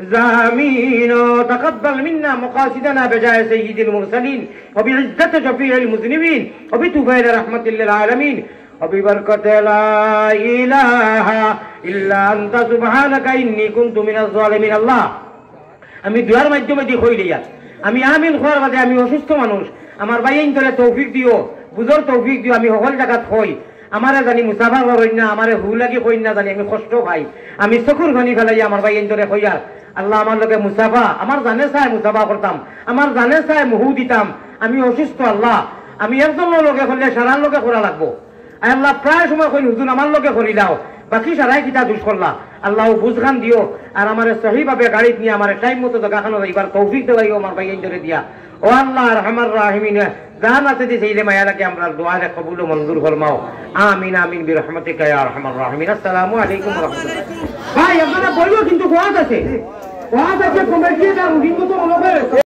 زامين تقبل منا مقاصدنا بجاه سيد المرسلين وبعزة شفيع المذنبين وبتوبة رحمة للعالمين وببركة لا إله إلا أنت سبحانك إني كنت من الظالمين الله আমি দুয়ার মাধ্যমে দি কইলিয়া আমি আমিন খোয়ার বাদে আমি অসুস্থ মানুষ আমার ভাইয়েন ধরে তৌফিক দিও বুঝর তৌফিক দিও আমি সকল জায়গাত কই আমারে জানি মুসাফা করেন না আমারে হু লাগি কইন না জানি আমি কষ্ট পাই আমি চকুর ঘনি ফেলাই আমার ভাইয়েন ধরে কইয়ার আল্লাহ আমার লোকে মুসাফা আমার জানে চাই মুসাফা করতাম আমার জানে চাই মুহু দিতাম আমি অসুস্থ আল্লাহ আমি একজনের লোকে করলে সারার লোকে করা লাগবো আল্লাহ প্রায় সময় কই হুজুর আমার লোকে করি দাও বাকি সারাই কিতা দুষ করলা আল্লাহ বুঝখান দিও আর আমার সহিভাবে গাড়িত নিয়ে আমার টাইম মতো জায়গাখানো এবার তৌফিক দেওয়াইও আমার ভাই ধরে দিয়া ও আল্লাহ রহমান রাহিমিন জান আছে যে সেই মায়ালাকে আমরা দোয়ারে কবুল ও মঞ্জুর ফরমাও আমিন আমিন বিরহমাতিকা ইয়া আরহামার রাহিমিন আসসালামু আলাইকুম ওয়া রাহমাতুল্লাহ ভাই আপনারা বলবো কিন্তু ওয়াজ আছে কমিটি এটা রুটিন মতো মনে করে